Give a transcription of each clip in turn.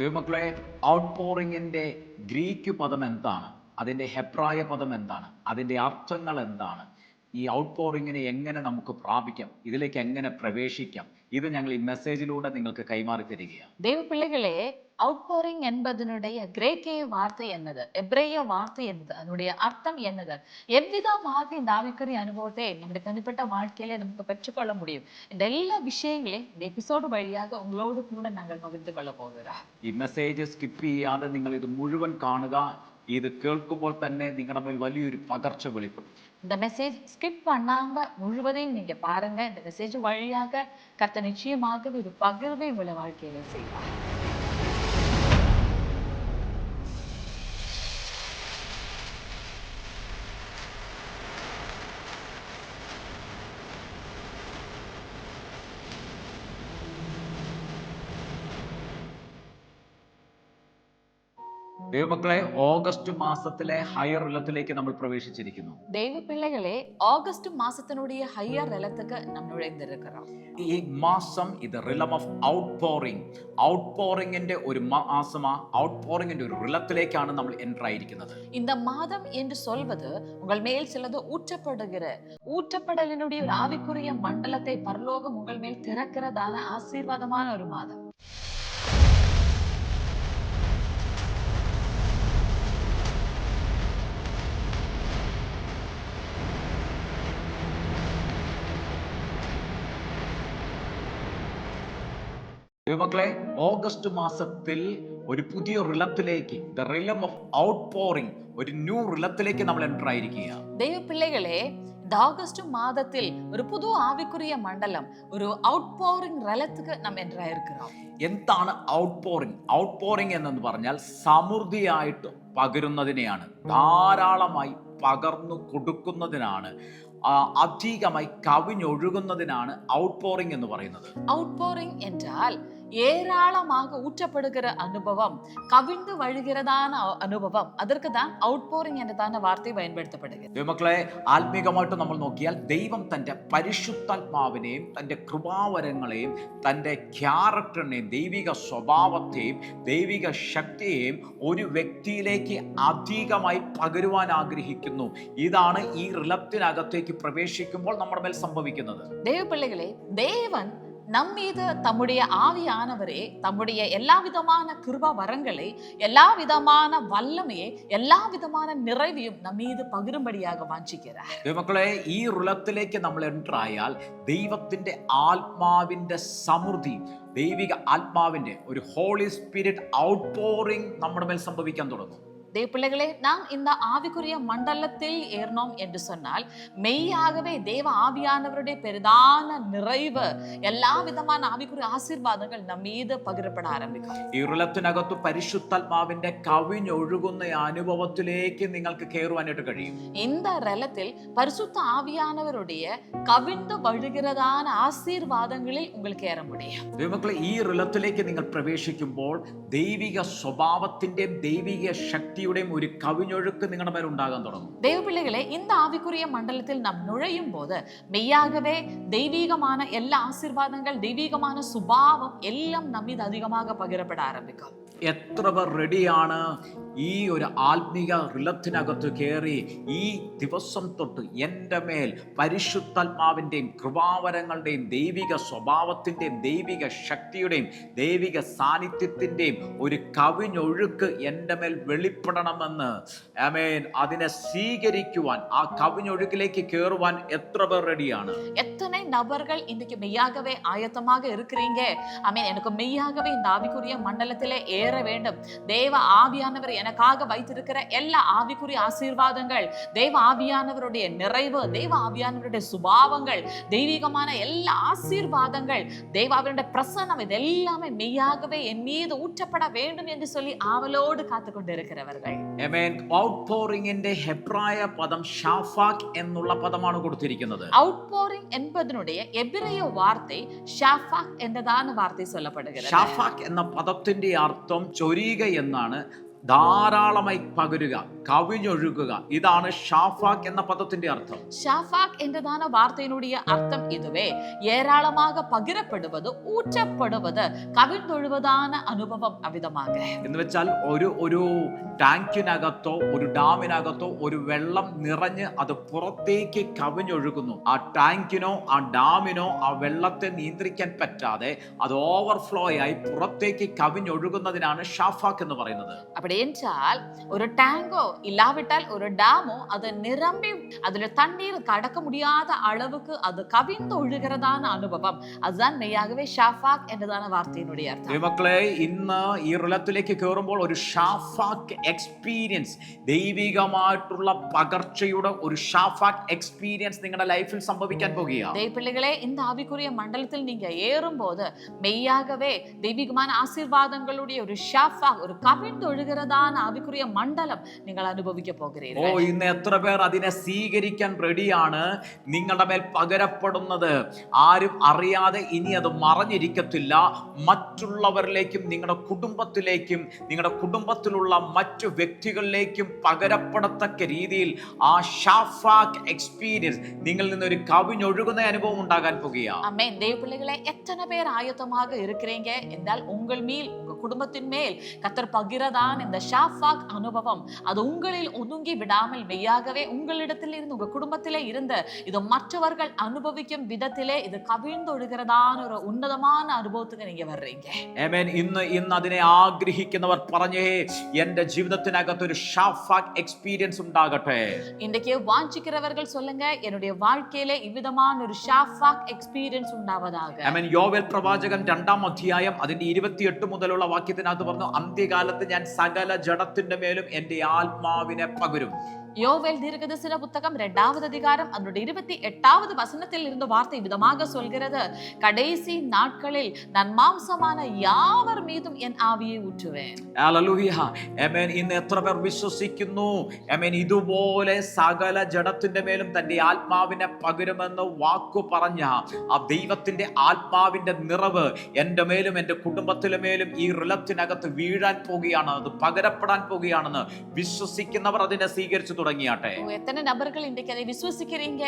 ദൈവമക്കളെ, out പോറിങ്ങിൻ്റെ Greek പദം എന്താണ്? അതിൻ്റെ ഹെബ്രായ പദം എന്താണ്? അതിൻ്റെ അർത്ഥങ്ങൾ എന്താണ്? ഈ ഔട്ട് പോറിങ്ങിനെ എങ്ങനെ നമുക്ക് പ്രാപിക്കാം? ഇതിലേക്ക് എങ്ങനെ പ്രവേശിക്കാം? ഇത് ഞങ്ങൾ ഈ മെസ്സേജിലൂടെ നിങ്ങൾക്ക് കൈമാറി തരികയാണ്. தேவ பிள்ளைகளே, அவுட்போரிங் என்பதனுடைய கிரேக்கிய வார்த்தை என்னது, எப்ரேய வார்த்தை என்னது, அதனுடைய அர்த்தம் என்னது, எவ்விதமாக இந்த ஆவிக்குரிய அனுபவத்தை நம்முடைய தனிப்பட்ட வாழ்க்கையில நமக்கு பெற்றுக்கொள்ள முடியும், இந்த எல்லா விஷயங்களையும் இந்த எபிசோடு வழியாக உங்களோடு கூட நாங்கள் பகிர்ந்து கொள்ள போகிறோம். ഈ മെസ്സേജ് സ്കിപ്പ് ചെയ്യാതെ നിങ്ങൾ ഇത് മുഴുവൻ കാണുക. ഇത് കേൾക്കുമ്പോൾ തന്നെ നിങ്ങളുടെ മേൽ വലിയൊരു പകർച്ച വെളിപ്പെടും. இந்த மெசேஜ் ஸ்கிப் பண்ணாம முழுவதையும் நீங்க பாருங்க. இந்த மெசேஜ் வழியாக கர்த்தர் நிச்சயமாக ஒரு பகிர்வை உள்ள வாழ்க்கையில செய்வார். ദൈവമക്കളെ, ഓഗസ്റ്റ് മാസത്തിലെ ഹയർ റിലത്തിലേക്ക് നമ്മൾ പ്രവേശിച്ചിരിക്കുന്നു. தேவ பிள்ளைகளே, ஆகஸ்ட் மாசத்தினுடைய ஹையர் நிலத்துக்கு நம்ம நுழைந்திருக்கிறோம். ഈ മാസം ഇത് റിലം ഓഫ് ഔട്ട് പോറിംഗ്. ഔട്ട് പോറിങ്ങിന്റെ ഒരു മാസമാ. ഔട്ട് പോറിങ്ങിന്റെ ഒരു റിലത്തിലേക്കാണ് നമ്മൾ എൻ്റർ ആയിരിക്കുന്നത്. இந்த மாதம் என்று சொல்வது உங்கள் மேல் சிலது ஊற்றப்படலினுடைய ஒரு ஆவிக்குரிய மண்டலத்தை பரலோகம் உங்கள் மேல் திறக்கிறதான ஆசீர்வாதமான ஒரு மாதம். ദൈവമക്കളെ, ഓഗസ്റ്റ് മാസത്തിൽ ഒരു പുതിയ റിലത്തിലേക്ക്, the realm of outpouring, ഒരു ന്യൂ റിലത്തിലേക്ക് നമ്മൾ എൻ്റർ ആയിരിക്കുകയാണ്. தேவ பிள்ளைகளே, இந்த ஆகஸ்ட் மாதத்தில் ஒரு புது ஆவிக்குரிய மண்டலம், ஒரு அவுட் போரிங் ரலத்துக்கு நாம் என்றாயிருக்கிறோம். എന്താണ് ഔട്ട് പോറിംഗ്? ഔട്ട് പോറിംഗ് എന്നു പറഞ്ഞാൽ സമൃദ്ധിയായിട്ട് പകരുന്നതിനെയാണ്, ധാരാളമായി പകർന്നു കൊടുക്കുന്നതിനാണ്, അധികമായി കവിഞ്ഞൊഴുകുന്നതിനാണ് ഔട്ട് പോറിംഗ് എന്ന് പറയുന്നത്. அவுட் போரிங் என்றால் ஏராளமாக ஊற்றப்படுகிற அனுபவம், கவிழ்ந்து வழிகிறதான அனுபவம். அதற்கு தான் அவுட் போரிங் என்றதான வார்த்தை பயன்படுத்தப்படுகிறது. ദൈവമക്കളെ, ആത്മീകമായിട്ട് നമ്മൾ നോക്കിയാൽ ദൈവം തൻ്റെ പരിശുദ്ധാത്മാവിനെയും തൻ്റെ കൃപാവരങ്ങളെയും തൻ്റെ ക്യാരക്ടറിനെയും ദൈവിക സ്വഭാവത്തെയും ദൈവിക ശക്തിയെയും ഒരു വ്യക്തിയിലേക്ക് അധികമായി പകരുവാൻ ആഗ്രഹിക്കുന്നു. ഇതാണ് ഈ റിലത്തിനകത്തേക്ക് പ്രവേശിക്കുമ്പോൾ നമ്മുടെ മേൽ സംഭവിക്കുന്നത്. தேவ பிள்ளைகளே, தேவன் நம் மீது தம்முடைய ஆவியானவரே தம்முடைய எல்லா விதமான கிருபா வரங்களை, எல்லா விதமான வல்லமையை, எல்லா விதமான நிறைவையும் நம் மீது பகிரும்படியாக வாஞ்சிக்கிறார். ദൈവമക്കളെ, ഈ റിലത്തിലേക്ക് നമ്മൾ എൻ്റർ ആയാൽ ദൈവത്തിൻ്റെ ആത്മാവിൻ്റെ സമൃദ്ധി, ദൈവിക ആത്മാവിൻ്റെ ഒരു ഹോളി സ്പിരിറ്റ് ഔട്ട് പോറിംഗ് നമ്മുടെ മേൽ സംഭവിക്കാൻ തുടങ്ങും. தேவ பிள்ளைகளே, நாம் இந்த ஆவிக்குரிய மண்டலத்தில் ஏறணும் என்று சொன்னால் மெய்யாகவே தேவ ஆவியானவருடைய பெரிதான நிறைவு, எல்லா விதமான ஆவிக்குரிய ஆசீர்வாதங்கள் நம் மீது பகிரப்பட ஆரம்பிக்கும். ഈ റിലത്തിനകത്ത് പരിശുദ്ധാത്മാവിന്റെ കവിഞ്ഞൊഴുകുന്ന അനുഭവത്തിലേക്ക് നിങ്ങൾക്ക് കയറുവാനായിട്ട് കഴിയും. இந்த ரலத்தில் பரிசுத்த ஆவியானவருடைய கவிழ்ந்து வழிகிறதான ஆசீர்வாதங்களில் உங்களுக்கு ஏற முடியும். ദൈവമക്കളെ, ഈ റിലത്തിലേക്ക് നിങ്ങൾ പ്രവേശിക്കുമ്പോൾ ദൈവിക സ്വഭാവത്തിന്റെയും ദൈവിക ശക്തിയുടെയും ഒരു കവിഞ്ഞൊഴുക്ക് നിങ്ങളുടെ മേൽ ഉണ്ടാകാൻ തുടങ്ങും. தேவ பிள்ளைகளே, இந்த ஆவிக்குரிய மண்டலத்தில் நாம் நுழையும் போது மெய்யாகவே தெய்வீகமான எல்லா ஆசீர்வாதங்கள், தெய்வீகமான சுபாவம் எல்லாம் நம்ம மீது அதிகமாக பகிரப்பட ஆரம்பிக்கும். എത്ര പേർ റെഡിയാണ് ഈ ഒരു ആത്മീക റിലത്തിനകത്ത് കയറി ഈ ദിവസം തൊട്ട് എൻ്റെ മേൽ പരിശുദ്ധാത്മാവിൻ്റെയും കൃപാവരങ്ങളുടെയും ദൈവിക സ്വഭാവത്തിൻ്റെയും ദൈവിക ശക്തിയുടെയും ദൈവിക സാന്നിധ്യത്തിൻ്റെയും ഒരു കവിഞ്ഞൊഴുക്ക് എൻ്റെ മേൽ വെളിപ്പെടണമെന്ന്, ആമേൻ, അതിനെ സ്വീകരിക്കുവാൻ, ആ കവിഞ്ഞൊഴുക്കിലേക്ക് കയറുവാൻ എത്ര പേർ റെഡിയാണ്? எத்தனை நபர்கள் இன்னைக்கு மெய்யாகவே ஆயத்தமாக இருக்கிறீங்க? ஆமென். எனக்கு மெய்யாகவே இந்த ஆவிக்குரிய மண்டலத்திலே ஏற வேண்டும். தேவ ஆவியானவர் எனக்காக வைத்திருக்கிற எல்லா ஆவிக்குரிய ஆசீர்வாதங்கள், தேவ ஆவியானவருடைய நிறைவு, தேவ ஆவியானவருடைய சுபாவங்கள், தெய்வீகமான எல்லா ஆசீர்வாதங்கள், தேவாவினுடைய பிரசன்னம், இது எல்லாமே மெய்யாகவே என் மீது ஊற்றப்பட வேண்டும் என்று சொல்லி ஆவலோடு காத்து கொண்டிருக்கிறவர்கள். ആമേൻ. ഔട്ട് പോറിങ്ങിന്റെ ഹെബ്രായ പദം ഷാഫാക് എന്നുള്ള പദമാണ് കൊടുത്തിരിക്കുന്നത്. அவுட் போரிங் என்பதனுடைய எபிரேய வார்த்தை ஷாஃபாக் என்றதான வார்த்தை சொல்லப்படுகிறது. ഷാഫാക് എന്ന പദത്തിന്റെ അർത്ഥം ചൊരിയുക എന്നാണ്. ധാരാളമായി പകരുക, കവിഞ്ഞൊഴുകുക. ഇതാണ് ഷാഫാക്ക് എന്ന പദത്തിന്റെ അർത്ഥം. ஷாஃபாக் என்றதான வார்த்தையினுடைய அர்த்தம் இதுவே. ஏராளமாக பகிரப்படுவது, ஊற்றப்படுவது, கவிழ்ந்தொழுவதான அனுபவம் அவ்விதமாக. എന്ന് വെച്ചാൽ ഒരു ടാങ്കിനകത്തോ ഒരു ഡാമിനകത്തോ ഒരു വെള്ളം നിറഞ്ഞ് അത് പുറത്തേക്ക് കവിഞ്ഞൊഴുകുന്നു. ആ ടാങ്കിനോ ആ ഡാമിനോ ആ വെള്ളത്തെ നിയന്ത്രിക്കാൻ പറ്റാതെ അത് ഓവർഫ്ലോ ആയി പുറത്തേക്ക് കവിഞ്ഞൊഴുകുന്നതിനാണ് ഷാഫാക്ക് എന്ന് പറയുന്നത്. அப்படி என்றால் ஒரு டேங்கோ இல்லாவிட்டால் ஒரு டேமோ அது நிரம்பி அதுல தண்ணீர் கடக்க முடியாத அளவுக்கு அது கவிந்து ஒழுகிறதான அனுபவம். அதுதான் மெய்யாகவே ஷாஃபாக் என்றதான வார்த்தையினுடைய அர்த்தம். മക്കളെ, ഇന്ന് ഈ റിലത്തിലേക്ക് കയറുമ്പോൾ ഒരു ഷാഫാക്ക് എക്സ്പീരിയൻസ്, ദൈവികമായിട്ടുള്ള പകർച്ചയുടെ ഒരു ഷാഫാക്ക് എക്സ്പീരിയൻസ് നിങ്ങളുടെ ലൈഫിൽ സംഭവിക്കാൻ പോകുകയാണ്. பிள்ளைகளே, இந்த ஆவிக்குரிய மண்டலத்தில் நீங்க ஏறும்போது மெய்யாகவே தெய்வீகமான ஆசீர்வாதங்களுடைய ஒரு ஷாஃபாக், ஒரு கவிழ்ந்தொழுகிறதான ஆவிக்குரிய மண்டலம் நீங்கள் அனுபவிக்க போகிறீர்கள். ഇന്ന് എത്ര പേർ അതിനെ സ്വീകരിക്കാൻ റെഡിയാണ്? നിങ്ങളുടെ മേൽ പകരപ്പെടുന്നത് ആരും അറിയാതെ ഇനി അത് മറഞ്ഞിരിക്കത്തില്ല. മറ്റുള്ളവരിലേക്കും നിങ്ങളുടെ കുടുംബത്തിലേക്കും നിങ്ങളുടെ കുടുംബത്തിലുള്ള മറ്റു വ്യക്തികളിലേക്കും പകരപ്പെടത്തക്ക രീതിയിൽ ആ ഷാഫാക്ക് എക്സ്പീരിയൻസ് നിങ്ങളിൽ നിന്നൊരു കവിഞ്ഞൊഴുകുന്ന അനുഭവം ഉണ്ടാകാൻ പോകുകയാണ്. ஆமென். தேவ பிள்ளைகளே, எத்தனை பேர் ஆயத்தமாக இருக்கிறீங்க என்றால் உங்கள் மேல், உங்க குடும்பத்தின் மேல் கர்த்தர் பகிரதான் இந்த ஷாஃபாக் அனுபவம் அது உங்களில் ஒதுங்கி விடாமல் மெய்யாகவே உங்களிடத்தில் இருந்து, உங்க குடும்பத்திலே இருந்து இது மற்றவர்கள் அனுபவிக்கும் விதத்திலே இது கவிழ்ந்தொழுகிறதான ஒரு உன்னதமான அனுபவத்துக்கு நீங்க வர்றீங்க. ആമേൻ. ഇന്ന് അതിനെ ആഗ്രഹിക്കുന്നവർ പറഞ്ഞേ, എന്റെ ജീവിതത്തിനകത്ത് ഒരു ഷാഫാക്ക് എക്സ്പീരിയൻസ് ഉണ്ടാകട്ടെ. இன்றைக்கு வாஞ்சிக்கிறவர்கள் சொல்லுங்க, என்னுடைய வாழ்க்கையில இவ்விதமான ஒரு ஷாஃபாக் எக்ஸ்பீரியன்ஸ் உண்டாவதாக. ആമേൻ. യോവേൽ പ്രവാചകൻ 2-ാം അധ്യായം അതിന്റെ 28 മുതലുള്ള വാക്യത്തിനകത്ത് പറഞ്ഞു, അന്ത്യകാലത്ത് ഞാൻ സകല ജഡത്തിന്റെ മേലും എന്റെ ആത്മാവിനെ പകരും. யோவேல் தீர்க்கதரிசன புத்தகம் 2வது அதிகாரம் அதனுடைய 28வது வசனத்தில் இருந்து வார்த்தை விதமாக சொல்கிறது, கடைசி நாட்களில் நான் மாம்சமான யாவர் மீதும் என் ஆவியை ஊற்றுவேன். ഹല്ലേലൂയ. ആമേൻ. ഇന്ന് എത്ര പേർ വിശ്വസിക്കുന്നു? ആമേൻ. ഇതുപോലെ സകല ജഡത്തിന്റെ മേലും തന്റെ ആത്മാവിനെ പകരുമെന്ന് വാക്കു പറഞ്ഞ ആ ദൈവത്തിന്റെ ആത്മാവിന്റെ നിറവ് എന്റെ മേലും എന്റെ കുടുംബത്തിലെ മേലും ഈ റിലത്തിനകത്ത് വീഴാൻ പോകുകയാണ്, അത് പകരപ്പെടാൻ പോകുകയാണെന്ന് വിശ്വസിക്കുന്നവർ അതിനെ സ്വീകരിച്ചു തുടങ്ങിയാട്ടെ. எத்தனை நபர்கள் இன்றைக்கு அதை விசுவசிக்கிறீங்க?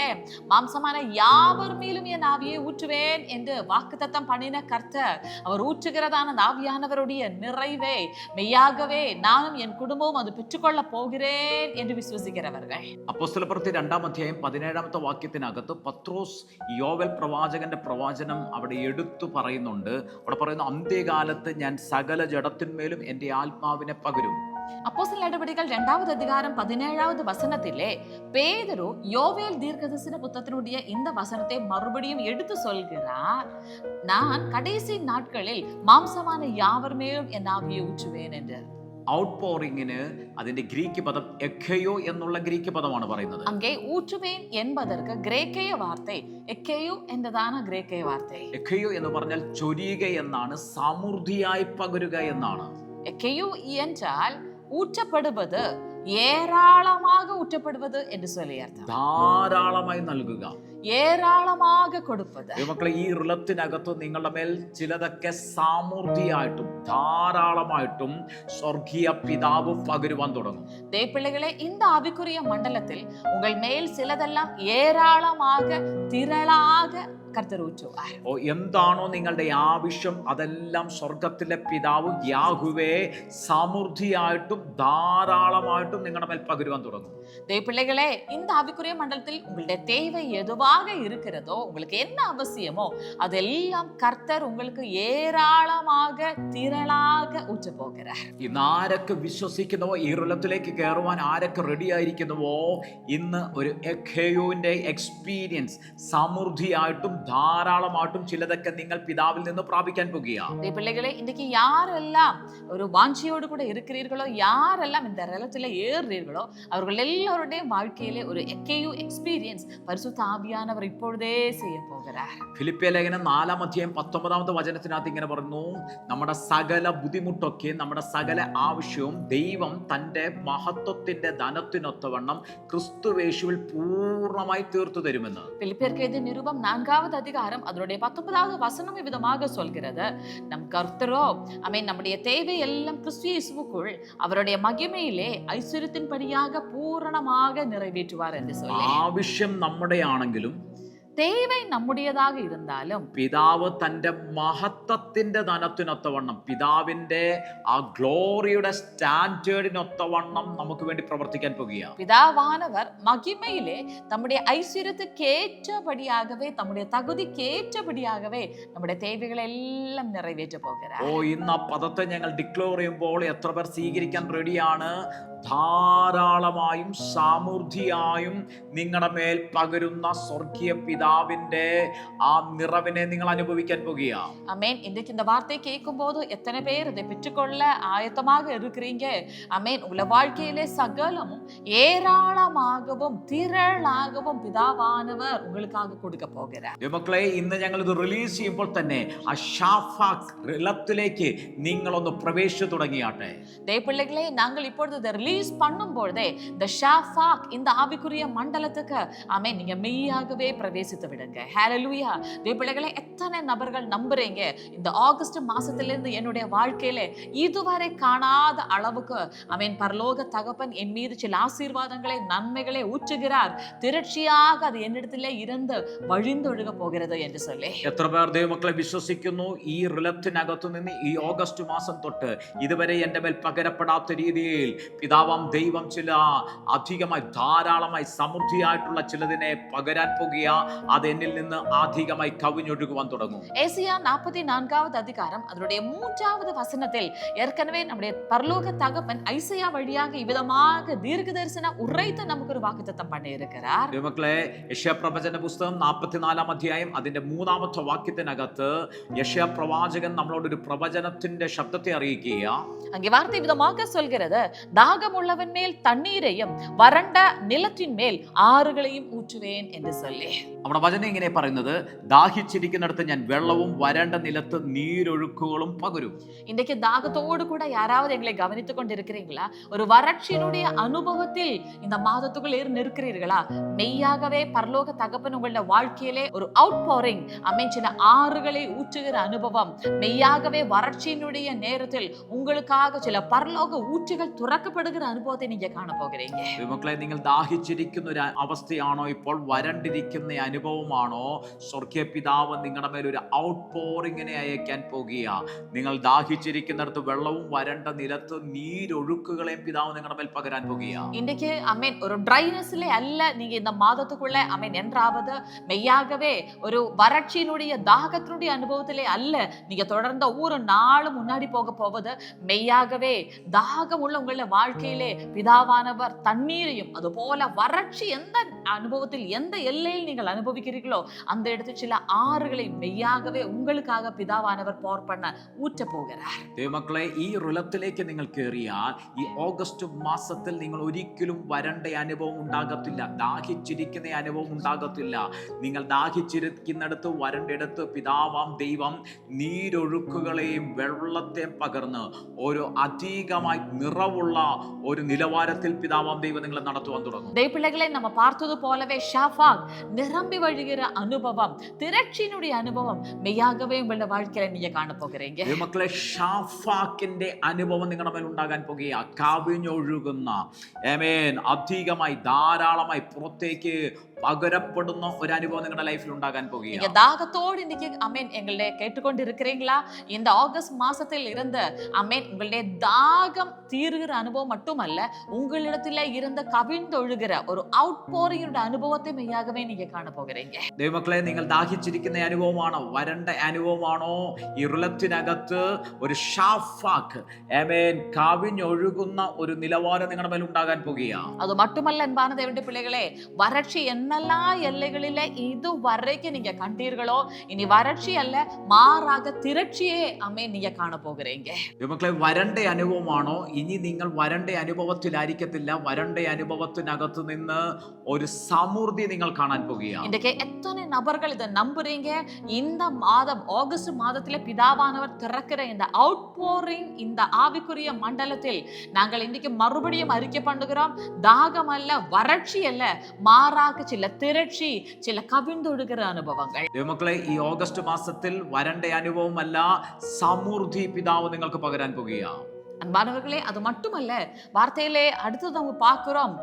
மாம்சமான யாவர் மேலும் என் ஆவியை ஊற்றுவேன் என்று வாக்குத்தத்தம் பண்ணின கர்த்தர், அவர் ஊற்றுகிறதான ஆவியானவருடைய நிறைவே மெய்யாகவே நானும் என் குடும்பமும் அது பெற்றுக்கொள்ள போகிறேன் என்று വിശ്വസിக்கிறവர்கள். അപ്പോസ്തലപ്രവൃത്തി 2-ാം അധ്യായം 17-ാമത്തെ വാക്യത്തിനകത്ത് പത്രോസ് യോവേൽ പ്രവാചകന്റെ പ്രവചനം അവിടെ എടുത്തു പറയുന്നുണ്ട്. അവിടെ പറയുന്നു, അന്ത്യകാലത്ത് ഞാൻ സകല ജഡത്തിന്മേലും എന്റെ ആത്മാവിനെ പകരും. அப்போஸ்தலர் நடபடிகள் 2வது அதிகாரம் 17வது வசனத்திலே பேதுரு யோவேல் தீர்க்கதரிசன புத்தகத்தினுடைய இந்த வசனத்தை மறுபடியும் எடுத்து சொல்கிறார், நான் கடைசி நாட்களில் மாம்சமான யாவர் மேலும் என் ஆவியை ஊற்றுவேன் என்று. ഔട്ട് പോറിങ്ങിന് അതിന്റെ ഗ്രീക്ക് പദം എക്കയോ എന്നുള്ള ഗ്രീക്ക് പദമാണ് പറയുന്നത്. அங்கே ஊற்றுவேன் என்பதற்கு கிரேக்கைய வார்த்தை எக்கேயு என்றதான கிரேக்கைய வார்த்தை. എക്കയോ എന്ന് പറഞ്ഞാൽ ചൊരിയുക എന്നാണ്, സമൃദ്ധിയായി പകരുക എന്നാണ്. எக்கேயு என்றால் ஊற்றப்படுவது, ஏராளமாக ஊற்றப்படுவது என்று சொல்லி அர்த்தம். ധാരാളമായി നൽകുക, ஏராளமாக கொடுப்பது. മക്കളെ, ഈ റിലത്തിനകത്ത് നിങ്ങളുടെ മേൽ ചിലതൊക്കെ സമൃദ്ധിയായിട്ടും ധാരാളമായിട്ടും സ്വർഗീയ പിതാവ് പകരുവാൻ തുടങ്ങും. தேவப்பிள்ளைகளே, இந்த ஆவிக்குரிய மண்டலத்தில் உங்கள் மேல் சிலதெல்லாம் ஏராளமாக திரளாக കർത്തർ ഊറ്റുവാർ. എന്താണോ നിങ്ങളുടെ ആവശ്യം അതെല്ലാം സ്വർഗത്തിലെ പിതാവ് യാഹുവേ സമൃദ്ധിയായിട്ടും ധാരാളമായിട്ടും നിങ്ങളുടെ മേൽ പകരുവാൻ തുടങ്ങും. தேவப்பிள்ளைகளே, இந்த ஆவிக்குரிய மண்டலத்தில் உங்களுடைய தேவை எதுவாக இருக்கிறதோ, உங்களுக்கு என்ன அவசியமோ அதெல்லாம் கர்த்தர் உங்களுக்கு ஏராளமாக திரளாக ஊற்ற போகிறார். ഇന്ന് ആരൊക്കെ വിശ്വസിക്കുന്നുവോ, ഈ റിലത്തിലേക്ക് കയറുവാൻ ആരൊക്കെ റെഡി ആയിരിക്കുന്നുവോ, ഇന്ന് ഒരു എഖേയോന്റെ എക്സ്പീരിയൻസ് സമൃദ്ധിയായിട്ടും ധാരാളമായിട്ടും ചിലതൊക്കെ നിങ്ങൾ പിതാവിൽ നിന്ന് പ്രാപിക്കാൻ പോകുകയാണ്. பிள்ளைகளே, இன்னைக்கு யாரெல்லாம் ஒரு வாஞ்சியோடு கூட இருக்கிறீர்களோ, யாரெல்லாம் இந்த ரலத்துல ஏறுறீர்களோ, அவர்கள் எல்லாருடைய வாழ்க்கையிலே ஒரு எக்கேயு எக்ஸ்பீரியன்ஸ் பரிசுத்த ஆவியானவர் இப்பொழுதே செய்ய போகிறார். ഫിലിപ്പിയ ലേഖനം 4-ാം അധ്യായം 19-ാമത്തെ വചനത്തിനകത്ത് ഇങ്ങനെ പറഞ്ഞു, നമ്മുടെ സകല ബുദ്ധിമുട്ടൊക്കെ, നമ്മുടെ സകല ആവശ്യവും ദൈവം തന്റെ മഹത്വത്തിന്റെ ധനത്തിനൊത്തവണ്ണം ക്രിസ്തുവേശുവിൽ പൂർണ്ണമായി തീർത്തു തരുമെന്ന്. பிலிப்பியருக்கு எழுதிய நிருபம் 4வது அதிகாரம் அதனுடைய 19வது வசனம் விதமாக சொல்கிறது, நம் கர்த்தரோ நம்முடைய தேவை எல்லாம் கிறிஸ்து இயேசுவுக்குள் அவருடைய மகிமையிலே ஐஸ்வര്യத்தின்படியாக பூரணமாக நிறைவேற்றுவார் என்று சொல்லி, ആവശ്യം നമ്മുടെ ആണെങ്കിലും தேவை நம்முடையதாக இருந்தாலும் പിതാവ് തൻ്റെ മഹത്വത്തിന്റെ ധനത്തിനൊത്തവണ്ണം, പിതാവിന്റെ ആ ഗ്ലോറിയുടെ സ്റ്റാൻഡേർഡിനൊത്തവണ്ണം നമുക്ക് വേണ്ടി പ്രവർത്തിക്കാൻ പോകുക. பிதாவானவர் மகிமையிலே தம்முடைய ஐஸ்வര്യத்துக்கேற்றபடியாகவே, தம்முடைய தகுதிக்கேற்றபடியாகவே நம்முடைய தேவைகளை எல்லாம் நிறைவேற்ற போகிறார். ഇന്ന് ആ പദത്തെ ഞങ്ങൾ ഡിക്ലെയർ ചെയ്യുമ്പോൾ എത്ര പേർ സ്വീകരിക്കാൻ റെഡിയാണ്? ധാരാളമായും സമൃദ്ധിയായും നിങ്ങളുടെ മേൽ പകരുന്ന സ്വർഗീയ പിതാവിന്റെ ആ നിറവിനെ നിങ്ങൾ അനുഭവിക്കാൻ പോകുക. ஆமென். இன்றைக்கு இந்த வார்த்தை கேட்கும் போது எத்தனை பேர் இதை பெற்றுக்கொள்ள ஆயத்தமாக இருக்கிறீங்க? ஆமென். உள்ள வாழ்க்கையிலே சகலமும் ஏராளமாகவும் திரளாகவும் பிதாவானவர் உங்களுக்காக கொடுக்க போகிறார். മക്കളെ, ഇന്ന് ഞങ്ങൾ ഇത് റിലീസ് ചെയ്യുമ്പോൾ തന്നെ ആ ഷാഫാക്ക് റിലത്തിലേക്ക് നിങ്ങളൊന്ന് പ്രവേശിച്ചു തുടങ്ങിയാട്ടെ. தேவப்பிள்ளைகளே, நாங்கள் இப்பொழுது இதை ரிலீஸ் பண்ணும் பொழுதே இந்த ஷாஃபாக், இந்த ஆவிக்குரிய மண்டலத்துக்கு ஆமென், நீங்க மெய்யாகவே பிரவேசித்து விடுங்க. ஹalleluya. தேவப்பிள்ளைகளே, எத்தனை நபர்கள் நம்புறீங்க இந்த ஆகஸ்ட் மாசத்திலிருந்து என்னுடைய வாழ்க்கையில இதுவரை காணாத அளவுக்கு ஆமென் பரலோக தகப்பன் என் மீது சில ஆசீர்வாதங்களை, நன்மைகளை ஊற்றுகிறார், തിരക്ഷിയാக അത് എന്നിടത്തിലെ ഇരന്ന് വഴിന്തൊഴുക പോകരുത് എന്ന് சொல்லி എത്ര പേർ ദൈവമക്കളെ വിശ്വസിക്കുന്നു? ഈ റിലത്തിനകത്തു നിന്ന് ഈ ഓഗസ്റ്റ് മാസം തൊട്ട് ഇതുവരെ എൻ്റെ മേൽ പകരപ്പെടാത്ത രീതിയിൽ പിതാവാം ദൈവം ചില അധികമായി, ധാരാളമായി, സമൃദ്ധിയായിട്ടുള്ള ചിലതിനെ പകരാൻ പോകുക. അത് എന്നിൽ നിന്ന് അധികമായി കവിഞ്ഞൊഴുകുവാൻ തുടങ്ങും. ஏசியா 44வது அதிகாரம் அதனுடைய 3வது வசனத்தில் ஏற்கனவே நம்முடைய பரலோக தகப்பன் ஐசையா வழியாக இவ்விதமாக தீர்க்க தரிசன உரைத்து நமக்கு ஒரு வாக்குத்தத்தம் பண்ணி இருக்கிறார். ദൈവമക്കളെ, യെശയ്യാ പ്രവചന പുസ്തകം 44 അധ്യായം അതിന്റെ 3ാമത്തെ വാക്യത്തിനകത്ത് യെശയ്യാ പ്രവാചകൻ നമ്മളോട് ഒരു പ്രവചനത്തിന്റെ ശബ്ദത്തെ അറിയിക്കുക. அங்கே வார்த்தை விதமாக சொல்கிறது, தாகம் உள்ளவன் மேல் தண்ணீரையும் வறண்ட நிலத்தின் மேல் ஆறுகளையும் ஊற்றுவேன் என்று சொல்லி. നമ്മുടെ വചനം ഇങ്ങനെ പറയുന്നത്, ദാഹിച്ചിരിക്കുന്നിടത്ത് ഞാൻ വെള്ളവും വരണ്ട നിലത്ത് നീരൊഴുക്കുകളും പകരും. இன்றைக்கு தாகத்தோடு கூட யாராவது எங்களை கவனித்துக் கொண்டிருக்கிறீங்களா? ஒரு வறட்சியினுடைய அனுபவத்தில் இந்த மாதத்துக்குள் இருக்கிறீர்களா? மெய்யாகவே பரலோக தகப்பன் உங்களுடைய வாழ்க்கையிலே ஒரு அவுட் போரிங், சில ஆறுகளை ஊற்றுகிற அனுபவம், மெய்யாகவே வறட்சியினுடைய நேரத்தில் உங்களுக்காக சில பரலோக ஊற்றுகள் തുറക്കപ്പെടുகிற അനുഭവത്തെ நீங்க കാണ പോകുறீங்க. മക്കളെ, നിങ്ങൾ ദാഹിച്ചിരിക്കുന്ന ഒരു അവസ്ഥയാണോ ഇപ്പോൾ? വരണ്ടിരിക്കുന്ന അനുഭവമാണോ? സ്വർഗീയ പിതാവ് നിങ്ങളുടെ മേൽ ഒരു ഔട്ട് പോറിങ്ങിനെ അയക്കാൻ പോകുക. നിങ്ങൾ ദാഹിച്ചിരിക്കുന്നിടത്ത് വെള്ളവും വരണ്ട നിലത്ത് നീരൊഴുക്കുകളെയും പിതാവ് നിങ്ങളുടെ മേൽ പകരാൻ പോകുക. இன்றைக்கு ஒரு ட்ரைனஸ்ல அல்ல நீங்க இந்த மாதத்துக்குள்ள என்றாவது மெய்யாகவே ஒரு வறட்சியினுடைய தாகத்தினுடைய அனுபவத்திலே அல்ல நீங்க தொடர்ந்த ஒவ்வொரு நாளும் முன்னாடி போக போவது. மெய்யாகவே தாகம் உள்ள உங்கள வாழ்க்கையிலே பிதாவானவர் தண்ணீரையும், அது போல வறட்சி எந்த அனுபவத்தில், எந்த எல்லையில் நீங்கள் அனுபவிக்கிறீர்களோ அந்த இடத்தில் சில ஆறுகளை மெய்யாகவே உங்களுக்காக பிதாவானவர் போர் பண்ண ஊற்ற போகிறார். ദൈവമക്കളെ, ഈ റിലത്തിലേക്ക് നിങ്ങൾ കയറിയാൽ ഈ ഓഗസ്റ്റ് മാസത്തിൽ നിങ്ങൾ ഒരിക്കലും വരണ്ട അനുഭവം ഉണ്ടാകത്തില്ല, ദാഹിച്ചിരിക്കുന്ന അനുഭവം ഉണ്ടാകത്തില്ല. നിങ്ങൾ ദാഹിച്ചിരിക്കുന്നിടത്ത്, വരണ്ടിടത്ത് പിതാവാം ദൈവം നീരൊഴുക്കുകളെയും വെള്ളത്തെയും പകർന്ന് ഒരു അധികമായി നിറവുള്ള ഒരു നിലവാരത്തിൽ പിതാവാം ദൈവം നിങ്ങളെ നടത്തുവാൻ തുടങ്ങും. ദൈവപിള്ളകളെ, நம்ம பார்த்தது போலவே ஷாஃபாக் நிரம்பி வழிகிற அனுபவம், திரட்சியினுடைய அனுபவம் மெய்யாகவே உங்களுடைய வாழ்க்கையில நீங்க காண போகிறீங்க. മക്കളെ, ഷാഫാക്കിന്റെ അനുഭവം നിങ്ങളുടെ മേൽ ഉണ്ടാകാൻ പോകുക. കവിഞ്ഞൊഴുകുന്ന അധികമായി, ധാരാളമായി പുറത്തേക്ക് പകരപ്പെടുന്ന ഒരു അനുഭവം നിങ്ങളുടെ ലൈഫിൽ ഉണ്ടാകാൻ പോകുക. நீங்க தாகத்தோடு இன்னைக்கு எங்களை கேட்டுக்கொண்டு இருக்கிறீங்களா? இந்த ஆகஸ்ட் மாசத்தில் இருந்து உங்களுடைய தாகம் தீருகிற அனுபவம் மட்டுமல்ல, உங்களிடத்துல இருந்த கவிழ்ந்தொழுகிற ஒரு அவுட் போரிங் അനുഭവത്തെ மெய்யாகவே நீங்க காண போகிறீங்க. ദൈവമക്കളെ, നിങ്ങൾ ദാഹിച്ചിരിക്കുന്ന അനുഭവമാണോ? വരണ്ട അനുഭവമാണോ? ഈ റിലത്തിനകത്ത് ഒരു ഷാഫാക്ക് കവിഞ്ഞൊഴുകുന്ന ഒരു നിലവാരം നിങ്ങളുടെ മേൽ ഉണ്ടാകാൻ പോകുക. அது மட்டுமல்ல அன்பான தேவனுடைய பிள்ளைகளே, வறட்சி என்னெல்லாம் எல்லைகளிலே இதுவரைக்கும் நீங்க கண்டீர்களோ, இனி வறட்சி அல்ல, மாறாக திரட்சியே நீங்க காண போகிறீங்க. മക്കളെ, വരണ്ട അനുഭവമാണോ? ഇനി നിങ്ങൾ വരണ്ട അനുഭവത്തിലായിരിക്കത്തില്ല, വരണ്ട അനുഭവത്തിനകത്ത് നിന്ന് ഒരു സമൃദ്ധി നിങ്ങൾ കാണാൻ പോകുക. இன்றைக்கு எத்தனை நபர்கள் இதை நம்புறீங்க? இந்த மாதம் ஆகஸ்ட் மாதத்திலே பிதாவானவர் திறக்கிற இந்த அவுட்போரிங், இந்த ஆவிக்குரிய மண்டலத்தில் நாங்கள் இன்றைக்கு மறுபடியும் அறிக்கை பண்ணுகிறோம். தாகம் அல்ல, വരൾച്ചി അല്ല, മാറാക്ക് ചില തിരക്ഷി, ചില കവിണ്ടൊഴുകുന്ന അനുഭവങ്ങൾ. ദൈവമക്കളെ, ഈ ഓഗസ്റ്റ് മാസത്തിൽ വരണ്ട അനുഭവമല്ല, സമൃദ്ധി പിതാവ് നിങ്ങൾക്ക് പകരാൻ പോകുകയാണ്. அன்பானவர்களே, அது மட்டுமல்ல, வார்த்தையிலே அடுத்து நம்ம பார்க்கிறோம்.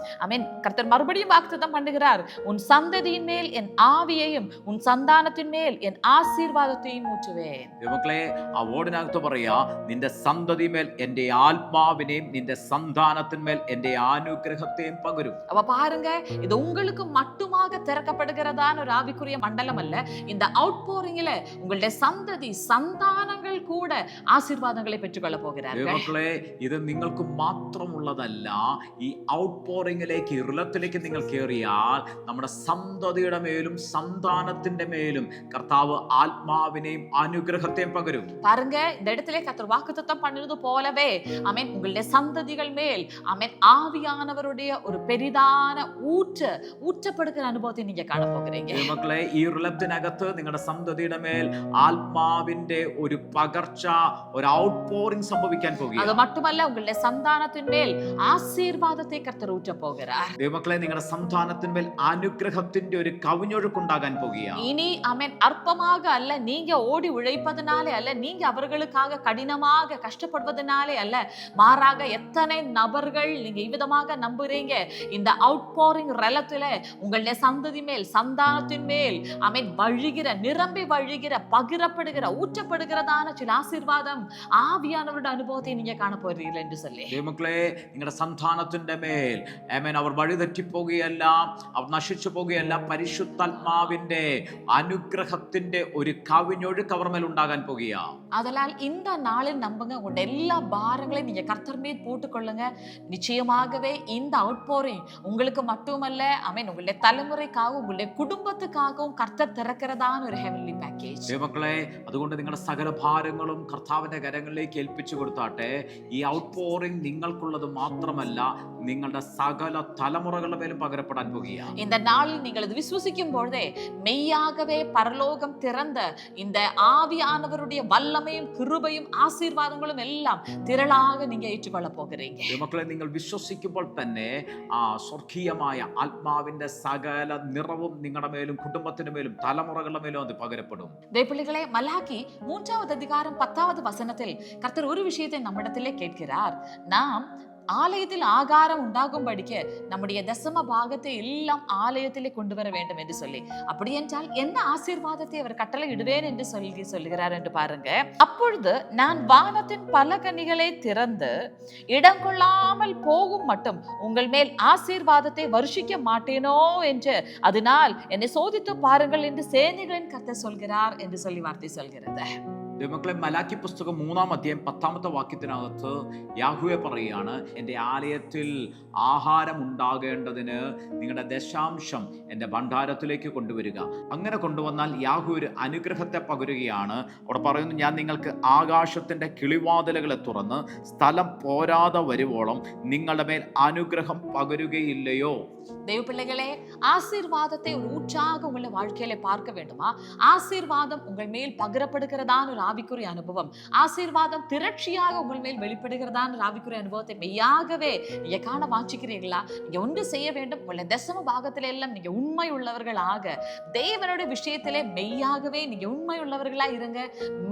கர்த்தர் மறுபடியும் வாக்குத்தத்தம் பண்ணுகிறார். உன் சந்ததியின் மேல் என் ஆவியையும் உன் சந்தானத்தின் மேல் என் ஆசீர்வாதத்தையும் ஊற்றுவேன். ദൈവമക്കളെ, ആ ഓടിനകത്ത് പറയാ, നിന്റെ സന്തതിമേൽ എന്റെ ആത്മാവിനെയും നിന്റെ സന്താനത്തിന്മേൽ എന്റെ അനുഗ്രഹത്തെയും പകരും. அப்ப பாருங்க, இது உங்களுக்கு மட்டுமாக திறக்கப்படுகிறதான ஒரு ஆவிக்குரிய மண்டலம் அல்ல. இந்த அவுட் போரிங்ல உங்களுடைய சந்ததி சந்தானங்கள் கூட ஆசீர்வாதங்களை பெற்றுக்கொள்ள போகிறார்கள். ഇത് നിങ്ങൾക്ക് മാത്രമുള്ളതല്ല. ഈ ഔട്ട് പോറിംഗിലേക്ക്, ഇറലത്തിലേക്ക് നിങ്ങൾ കയറിയാൽ നമ്മുടെ സന്തതിയുടെ മേലും സന്താനത്തിന്റെ മേലും കർത്താവ് ആത്മാവിനെയും അനുഗ്രഹത്തെയും പകരും. பாருங்க, இந்த இடத்திலே கர்த்தர் வாக்குத்தத்தம் பண்ணது போலவே உங்களுடைய சந்ததிகள் மேல் ஆவியானவருடைய ஒரு பெரிதான ஊற்றப்படுகிற அனுபவத்தை நீங்க காண போகிறீங்க. മക്കളെ, ഈ ഇറലത്തിനകത്ത് നിങ്ങളുടെ സന്തതിയുടെ മേൽ ആത്മാവിന്റെ ഒരു പകർച്ച, ഒരു ഔട്ട് പോറിംഗ് സംഭവിക്കാൻ പോകുക. அது மட்டுமல்ல, உங்களுடைய சந்தானத்தின் மேல் ஆசீர்வாதத்தை கர்த்தர் ஊற்ற போகிறார். ദൈവമക്കളെ, നിങ്ങളുടെ സന്താനത്തിന്മേൽ അനുഗ്രഹത്തിന്റെ ഒരു കവിഞ്ഞൊഴുക്കുണ്ടാകാൻ പോകുകയാണ്. இனி அற்பமாக அல்ல, நீங்க ஓடி உழைப்பதனாலே அல்ல, நீங்க அவர்களுக்காக கடினமாக கஷ்டப்படுவதனாலே அல்ல, மாறாக எத்தனை நபர்கள் நீங்க இவ்விதமாக நம்புறீங்க, இந்த அவுட் போரிங் ரலத்துல உங்களுடைய சந்ததி மேல் சந்தானத்தின் மேல் வழிகிற, நிரம்பி வழிகிற, பகிரப்படுகிற, ஊற்றப்படுகிறதான சில ஆசீர்வாதம், ஆவியானவருடைய அனுபவத்தை நீங்க காண போறீர்கள் என்று சொல்லி. ദൈവമക്കളെ, നിങ്ങളുടെ സന്താനത്തിന്റെ മേൽ അവർ വഴിതെറ്റിപ്പോകുകയല്ല, അവർ നശിച്ചു പോകുകയല്ല. പരിശുദ്ധാത്മാവിന്റെ അനുഗ്രഹത്തിന്റെ ഒരു കവിഞ്ഞൊഴുക്ക് അവർ മേൽ ഉണ്ടാകാൻ പോകുകയാണ്. அதனால் இந்த நாளில் நம்புங்க, உங்களுடைய எல்லா பாரங்களையும் நீங்க கர்த்தர் மீது போட்டுக்கொள்ளுங்க. நிச்சயமாகவே இந்த அவுட் போரிங் உங்களுக்கு மட்டுமல்ல, உங்களுடைய தலைமுறைக்காகவும் உங்களுடைய കുടുംബத்துக்காகவும் கர்த்தர் திறக்கிறதான ஒரு ஹெவன்லி பேக்கேஜ். ദൈവമക്കളെ, അതുകൊണ്ട് നിങ്ങളുടെ സകല ഭാരങ്ങളും കർത്താവിന്റെ കരങ്ങളിലേക്ക് ഏൽപ്പിച്ചു കൊടുത്താട്ടെ. ഈ ഔട്ട് പോറിംഗ് നിങ്ങൾക്കുള്ളത് മാത്രമല്ല, നിങ്ങളുടെ സകല തലമുറകളുടെ മേലും പകരപ്പെടാൻ പോകുകയാണ്. இந்த நாளில் நீங்கள் இது விசுவசிக்கும் பொழுதே மெய்யாகவே பரலோகம் திறந்த இந்த ஆவியானவருடைய வல்லமையும் கிருபையும் ஆசீர்வாதங்களும் எல்லாம் திரளாக நீங்க ஏற்றுக்கொள்ள போகிறீங்க. മക്കളെ, നിങ്ങൾ വിശ്വസിക്കുമ്പോൾ തന്നെ ആ സ്വർഗീയമായ ആത്മാവിന്റെ സകല നിറവും നിങ്ങളുടെ മേലും കുടുംബത്തിന്റെ മേലും തലമുറകളുടെ മേലും അത് പകരപ്പെടും. தேவப்பிள்ளைகளே, மலாக்கி 3வது அதிகாரம் 10வது வசனத்தில் கர்த்தர் ஒரு விஷயத்தை நம்மிடத்திலே கேட்கிறார். நாம் ஆலயத்தில் ஆகாரம் உண்டாகும்படிக்கு நம்முடைய தசம பாகத்தை எல்லாம் ஆலயத்திலே கொண்டு வர வேண்டும் என்று சொல்லி, அப்படி என்றால் என்ன ஆசீர்வாதத்தை அவர் கட்டளை இடுவேன் என்று சொல்லுகிறார் என்று பாருங்க. அப்பொழுது நான் வானத்தின் பல கனிகளை திறந்து இடம் கொள்ளாமல் போகும் மட்டும் உங்கள் மேல் ஆசீர்வாதத்தை வருஷிக்க மாட்டேனோ என்று, அதனால் என்னை சோதித்து பாருங்கள் என்று சேனைகளின் கர்த்தர் சொல்கிறார் என்று சொல்லி வார்த்தை சொல்கிறது. ദൈവമക്കളെ, മലാക്കി പുസ്തകം 3-ാം അധ്യായം 10-ാമത്തെ വാക്യത്തിനകത്ത് യാഹ്വേ പറയുകയാണ്, എൻ്റെ ആലയത്തിൽ ആഹാരം ഉണ്ടാകേണ്ടതിന് നിങ്ങളുടെ ദശാംശം എൻ്റെ ഭണ്ഡാരത്തിലേക്ക് കൊണ്ടുവരിക. അങ്ങനെ കൊണ്ടുവന്നാൽ യാഹ്വേ ഒരു അനുഗ്രഹത്തെ പകരുകയാണ്. അവിടെ പറയുന്നു, ഞാൻ നിങ്ങൾക്ക് ആകാശത്തിൻ്റെ കിളിവാതിലുകളെ തുറന്ന് സ്ഥലം പോരാതെ വരുവോളം നിങ്ങളുടെ മേൽ അനുഗ്രഹം പകരുകയില്ലയോ. தேவப்பிள்ளைகளே, ஆசீர்வாதத்தை ஒரு ஊற்றாக உங்களை வாழ்க்கையில பார்க்க வேண்டுமா? ஆசீர்வாதம் உங்கள் மேல் பகிரப்படுகிறதான ஒரு ஆவிக்குரிய அனுபவம், ஆசீர்வாதம் திரட்சியாக உங்கள் மேல் வெளிப்படுகிறதான ஒரு ஆவிக்குரிய அனுபவத்தை மெய்யாகவே நீங்க காண வாஞ்சிக்கிறீர்களா? நீங்க ஒன்று செய்ய வேண்டும். உங்களுடைய தசம பாகத்தில எல்லாம் நீங்க உண்மை உள்ளவர்களாக, தேவனுடைய விஷயத்திலே மெய்யாகவே நீங்க உண்மை உள்ளவர்களா இருங்க.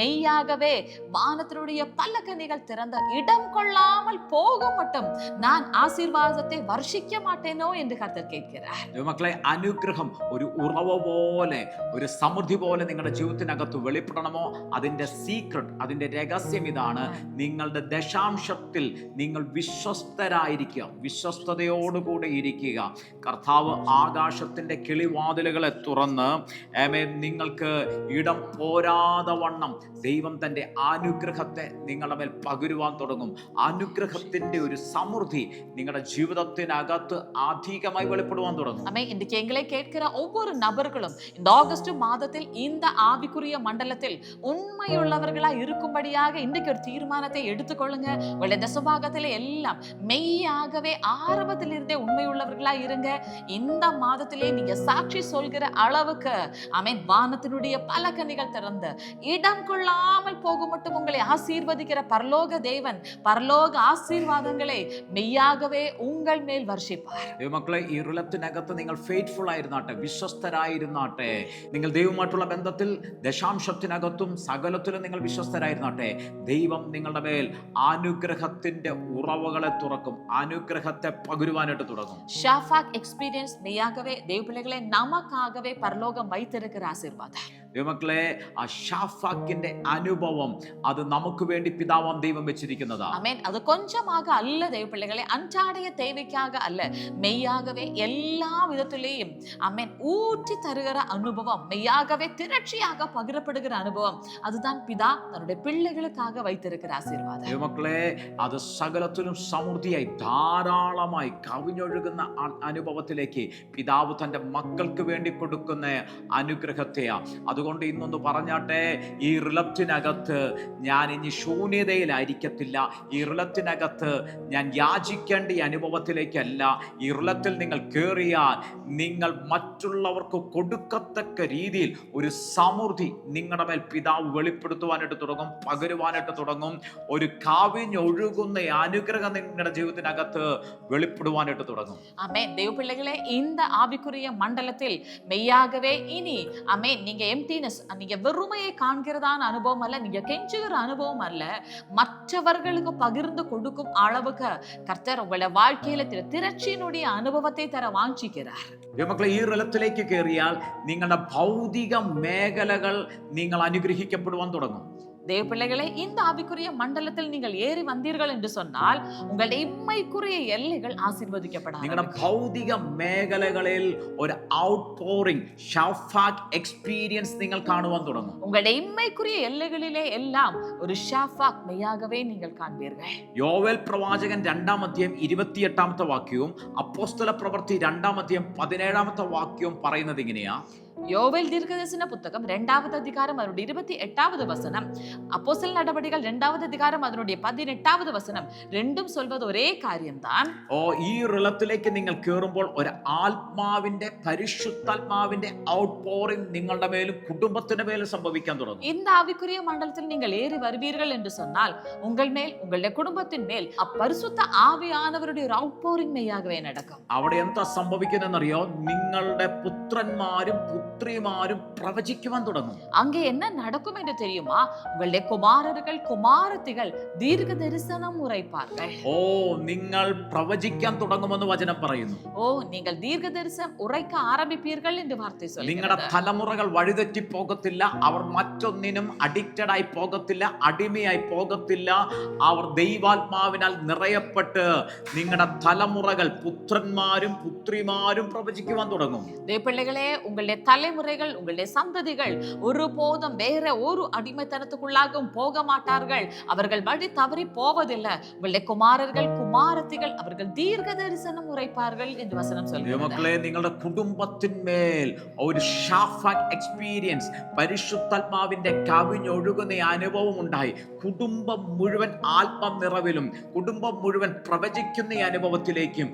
மெய்யாகவே வானத்தினுடைய பல கனிகள் திறந்த இடம் கொள்ளாமல் போக மட்டும் நான் ஆசீர்வாதத்தை வருஷிக்க மாட்டேனோ என்று கர்த்தர் கேட்கிறார். മക്കളെ, അനുഗ്രഹം ഒരു ഉറവ പോലെ, ഒരു സമൃദ്ധി പോലെ നിങ്ങളുടെ ജീവിതത്തിനകത്ത് വെളിപ്പെടണമോ? അതിന്റെ സീക്രട്ട്, അതിന്റെ രഹസ്യം ഇതാണ്. നിങ്ങളുടെ ദശാംശത്തിൽ നിങ്ങൾ വിശ്വസ്തരായിരിക്കുക, വിശ്വസ്തയോടുകൂടെ ഇരിക്കുക. കർത്താവ് ആകാശത്തിന്റെ കിളിവാതിലുകളെ തുറന്ന് നിങ്ങൾക്ക് ഇടം പോരാതെ വണ്ണം ദൈവം തന്റെ അനുഗ്രഹത്തെ നിങ്ങളുടെ മേൽ പകരുവാൻ തുടങ്ങും. അനുഗ്രഹത്തിന്റെ ഒരു സമൃദ്ധി നിങ്ങളുടെ ജീവിതത്തിനകത്ത് അധികമായി വെളിപ്പെടുവാൻ തുടങ്ങും. இன்றைக்கு எங்களை கேட்கிற ஒவ்வொரு நபர்களும் இந்த ஆகஸ்ட் மாதத்தில் இந்த ஆவிக்குரிய மண்டலத்தில் உண்மையுள்ளவர்களா இருக்கும்படியாக இன்றைக்கு ஒரு தீர்மானத்தை எடுத்துக்கொள்ளுங்க. உங்களுடைய தசபாகத்திலே எல்லாம் மெய்யாகவே ஆரம்பத்திலிருந்தே உண்மையுள்ளவர்களா இருங்க. இந்த மாதத்திலே நீங்க சாட்சி சொல்கிற அளவுக்கு ஆமென் வானத்தினுடைய பல கனிகள் திறந்து இடம் கொள்ளாமல் போகும் மட்டும் உங்களை ஆசீர்வதிக்கிற பரலோக தேவன் പരലോക ആശീർവാദങ്ങളെ മെയ്യാകവേ ഉങ്ങൾ മേൽ വർഷിപ്പാർ. ദൈവമക്കളെ, ഈ റിലത്തിനകത്ത് നിങ്ങൾ ഫെയ്ത്ത്ഫുൾ ആയിരുന്നാട്ടെ, വിശ്വസ്തരായിരുന്നാട്ടെ. നിങ്ങൾ ദൈവവുമായിട്ടുള്ള ബന്ധത്തിൽ ദശാംശത്തിനകത്തും സകലത്തിലും നിങ്ങൾ വിശ്വസ്തരായിരുന്നാട്ടെ. ദൈവം നിങ്ങളുടെ മേൽ അനുഗ്രഹത്തിന്റെ ഉറവകളെ തുറക്കും, അനുഗ്രഹത്തെ പകരുവാനായിട്ട് തുടങ്ങും. ഷാഫാക് എക്സ്പീരിയൻസ് മെയ്യാകവേ ദൈവപിള്ളകളെ നമുക്കാകവേ പരലോകം വൈത്തിരിക്കുന്ന ആശീർവാദം. ദൈവമക്കളെ, ആ ഷാഫാക്കിന്റെ അനുഭവം അത് നമുക്ക് വേണ്ടി പിതാവാം ദൈവം വെച്ചിരിക്കുന്നതാ. ആമേൻ. അത് கொஞ்சமாக அல்ல ദൈവപിള്ളകളെ, அன்றாடைய தேவைக்காக அல்ல, மெய்யாகவே எல்லா விதத்திலேயும் ஆமென் ஊற்றி தருகிற அனுபவம், மெய்யாகவே திரட்சியாக பகிரப்படுகிற அனுபவம், அதுதான் பிதா தன்னுடைய பிள்ளைகளுக்காக வைத்திருக்கிற ஆசீர்வாதம். ദൈവമക്കളെ, അത് സകലത്തിലും സമൃദ്ധിയായി ധാരാളമായി കവിഞ്ഞൊഴുകുന്ന അനുഭവത്തിലേക്ക് പിതാവ് തന്റെ മക്കൾക്ക് വേണ്ടി കൊടുക്കുന്ന അനുഗ്രഹത്തെയാ. അതുകൊണ്ട് ഇന്നൊന്ന് പറഞ്ഞാട്ടെ, ഈ റിലത്തിനകത്ത് ഞാൻ ഇനി ശൂന്യതയിലായിരിക്കത്തില്ല. ഈ റിലത്തിനകത്ത് ഞാൻ യാചിക്കേണ്ട ഈ അനുഭവത്തിലേക്കല്ല. ഈ റിലത്തിൽ നിങ്ങൾ കയറിയാൽ നിങ്ങൾ മറ്റുള്ളവർക്ക് കൊടുക്കത്തക്ക രീതിയിൽ ഒരു സമൃദ്ധി നിങ്ങളുടെ മേൽ പിതാവ് വെളിപ്പെടുത്തുവാനായിട്ട് തുടങ്ങും, പകരുവാനായിട്ട് തുടങ്ങും. ഒരു കവിഞ്ഞൊഴുകുന്ന അനുഗ്രഹം നിങ്ങളുടെ ജീവിതത്തിനകത്ത് വെളിപ്പെടുവാനായിട്ട് തുടങ്ങും. ആമേൻ. ദൈവപിള്ളകളെ, இந்த ஆவிக்குரிய மண்டலத்தில் மெய்யாகவே இனி ஆமேன் நீங்க எம்டினஸ், நீங்க வெறுமையை காண்கிறதான அனுபவம் அல்ல, நீங்க கெஞ்சுகிற அனுபவம் அல்ல, மற்றவர்களுக்கு பகிர்ந்து கொடுக்கும் அளவுக்கு கர்த்தர் உங்களை வாழ்க்கையில திரட்சியினுடைய അനുഭവത്തെ തര വാഞ്ചിக்கிறார். മക്കളെ, ഈ റിലത്തിലേക്ക് കയറിയാൽ നിങ്ങളുടെ ഭൗതിക മേഖലകൾ നിങ്ങൾ അനുഗ്രഹിക്കപ്പെടുവാൻ തുടങ്ങും. தேவப்பிள்ளைகளே, இந்த ஆவிக்குரிய மண்டலத்தில் நீங்கள் ஏறி வந்தீர்கள் என்று சொன்னால் உங்களுடைய இம்மைக்குரிய எல்லைகள் ஆசீர்வதிக்கப்படும். നിങ്ങളുടെ ഭൗതിക മേഖലകളിൽ ഒരു ഔട്ട്പോറിംഗ് ഷാഫാക്ക് എക്സ്പീരിയൻസ് നിങ്ങൾ കാണുവാൻ തുടങ്ങും. உங்களுடைய இம்மைக்குரிய எல்லைகளிலே எல்லாம் ஒரு ஷாஃபாக் மெய்யாகவே நீங்கள் காண்பீர்கள். യോവേൽ പ്രവാചകൻ 2-ാം അധ്യായം 28-ാമത്തെ വാക്യവും അപ്പോസ്തല പ്രവൃത്തി 2-ാം അധ്യായം 17-ാമത്തെ വാക്യവും പറയുന്നത് ഇങ്ങനെയാ. யோவேல் தீர்க்கதரிசன புத்தகம் 2வது அதிகாரம் அதனுடைய 28வது வசனம், அப்போஸ்தலர் நடபடிகள் 2வது அதிகாரம் அதனுடைய 18வது வசனம், ரெண்டும் சொல்வது ஒரே காரியம்தான். ഈ റിലത്തിലേക്ക് നിങ്ങൾ കയറുമ്പോൾ ഒരു ആത്മാവിന്റെ പരിശുദ്ധാത്മാവിന്റെ ഔട്ട്പോറിംഗ് നിങ്ങളുടെ മേലും കുടുംബത്തിന്റെ മേലും സംഭവിക്കാൻ തുടങ്ങും. இந்த ஆவிக்குரிய மண்டலத்தில் நீங்கள் ஏறி வருவீர்கள் என்று சொன்னால் உங்கள் மேல், உங்களுடைய குடும்பத்தின் மேல் அப்பரிசுத்த ஆவியானவருடைய ஒரு அவுட்போரிங் மெய்யாகவே நடக்கும். അവിടെ എന്താ സംഭവിക്കുന്നതെന്നറിയോ? നിങ്ങളുടെ പുത്രന്മാരും പുത്രിമാരും പ്രവചിക്കുവാൻ തുടങ്ങും. அங்கே என்ன நடக்கும் என்று தெரியுமா? உங்களுடைய குமாரர்கள் குமாரத்திகள் தீர்க்க தரிசனம் உரைப்பார்கள். നിങ്ങൾ പ്രവചിക്കാൻ തുടങ്ങുമെന്ന് വചനം പറയുന്നു. நீங்கள் தீர்க்க தரிசனம் உரைக்க ஆரம்பிப்பீர்கள் என்று வார்த்தை சொல்லுகிறது. നിങ്ങളുടെ തലമുറകൾ വഴിതെറ്റി പോകത്തില്ല, അവർ മറ്റൊന്നിനും അഡിക്റ്റഡ് ആയി പോകത്തില്ല, അടിമയായി പോകത്തില്ല. അവർ ദൈവാത്മാവിനാൽ നിറയപ്പെട്ട് നിങ്ങളുടെ തലമുറകൾ പുത്രന്മാരും പുത്രിമാരും പ്രവചിക്കുവാൻ തുടങ്ങും. தேவப்பிள்ளைகளே, உங்களுடைய தலைமுறைகள், உங்களுடைய சந்ததிகள் ஒருபோதும் வேற ஒரு அடிமைத்தனத்துக்குள்ளாகவும் போக மாட்டார்கள். அவர்கள் வழி தவறி போவதில்லை. உங்களுடைய குமாரர்கள் குமாரத்திகள் அவர்கள் தீர்க்க தரிசனம் உரைப்பார்கள் என்று வசனம் சொல்கிறது. നിങ്ങളുടെ കുടുംബത്തിന്മേൽ ഒരു ഷാഫാക്ക് എക്സ്പീരിയൻസ്, പരിശുദ്ധാത്മാവിന്റെ കവിഞ്ഞൊഴുകുന്ന അനുഭവം ഉണ്ടായി. കുടുംബം മുഴുവൻ ആത്മനിറവിലും കുടുംബം മുഴുവൻ പ്രവചിക്കുന്ന അനുഭവത്തിലേക്കും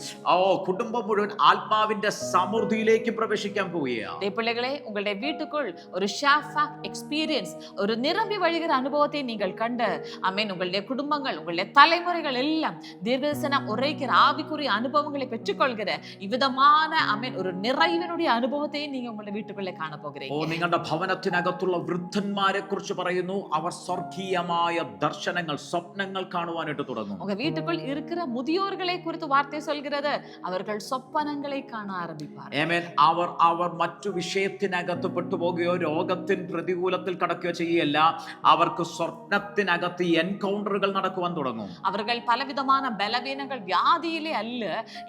കുടുംബം മുഴുവൻ ആത്മാവിന്റെ സമൃദ്ധിയിലേക്കും പ്രവേശിക്കാൻ പോവുകയാണ്. பிள்ளைகளே, உங்களுடைய வீட்டுக்குள் ஒரு ஷாஃபாக் எக்ஸ்பீரியன்ஸ், ஒரு நிரம்பி வழிகிற அனுபவத்தை நீங்கள் கண்டு ஆமென், உங்களுடைய குடும்பங்கள், உங்களுடைய தலைமுறைகள் எல்லாம் தீர்க்கதரிசனம் உரைக்கிற ஆவிக்குரிய அனுபவங்களை பெற்றுக்கொள்கிற இவ்விதமான ஆமென் ஒரு நிறைவினுடைய அனுபவத்தை நீங்க உங்களுடைய വീട്ടുകളിൽ കാണാൻ പോകുகிறீங்க. നിങ്ങളുടെ ഭവനത്തിനകത്തുള്ള വൃദ്ധന്മാരെ കുറിച്ച് പറയുന്നു, അവർ സ്വർഗീയമായ ദർശനങ്ങൾ, സ്വപ്നങ്ങൾ കാണുവാനായിട്ട് തുടങ്ങും. உங்க வீட்டுக்குள் இருக்கிற முதியோர்களை குறித்து வார்த்தை சொல்கிறது, அவர்கள் சொப்பனங்களை காண ஆரம்பிப்பார்கள். ആമേൻ. അവർ മറ്റു വിഷയത്തിൽ സംശയത്തിനകത്ത് പെട്ടുപോകുകയോ രോഗത്തിൻ പ്രതികൂലത്തിൽ കടക്കുകയോ ചെയ്യല്ല. അവർക്ക് സ്വപ്നത്തിനകത്ത് എൻകൗണ്ടറുകൾ നടക്കുവാൻ തുടങ്ങും. அவர்கள் பலவிதமான பலவீனங்கள் வியாதியிலே அல்ல,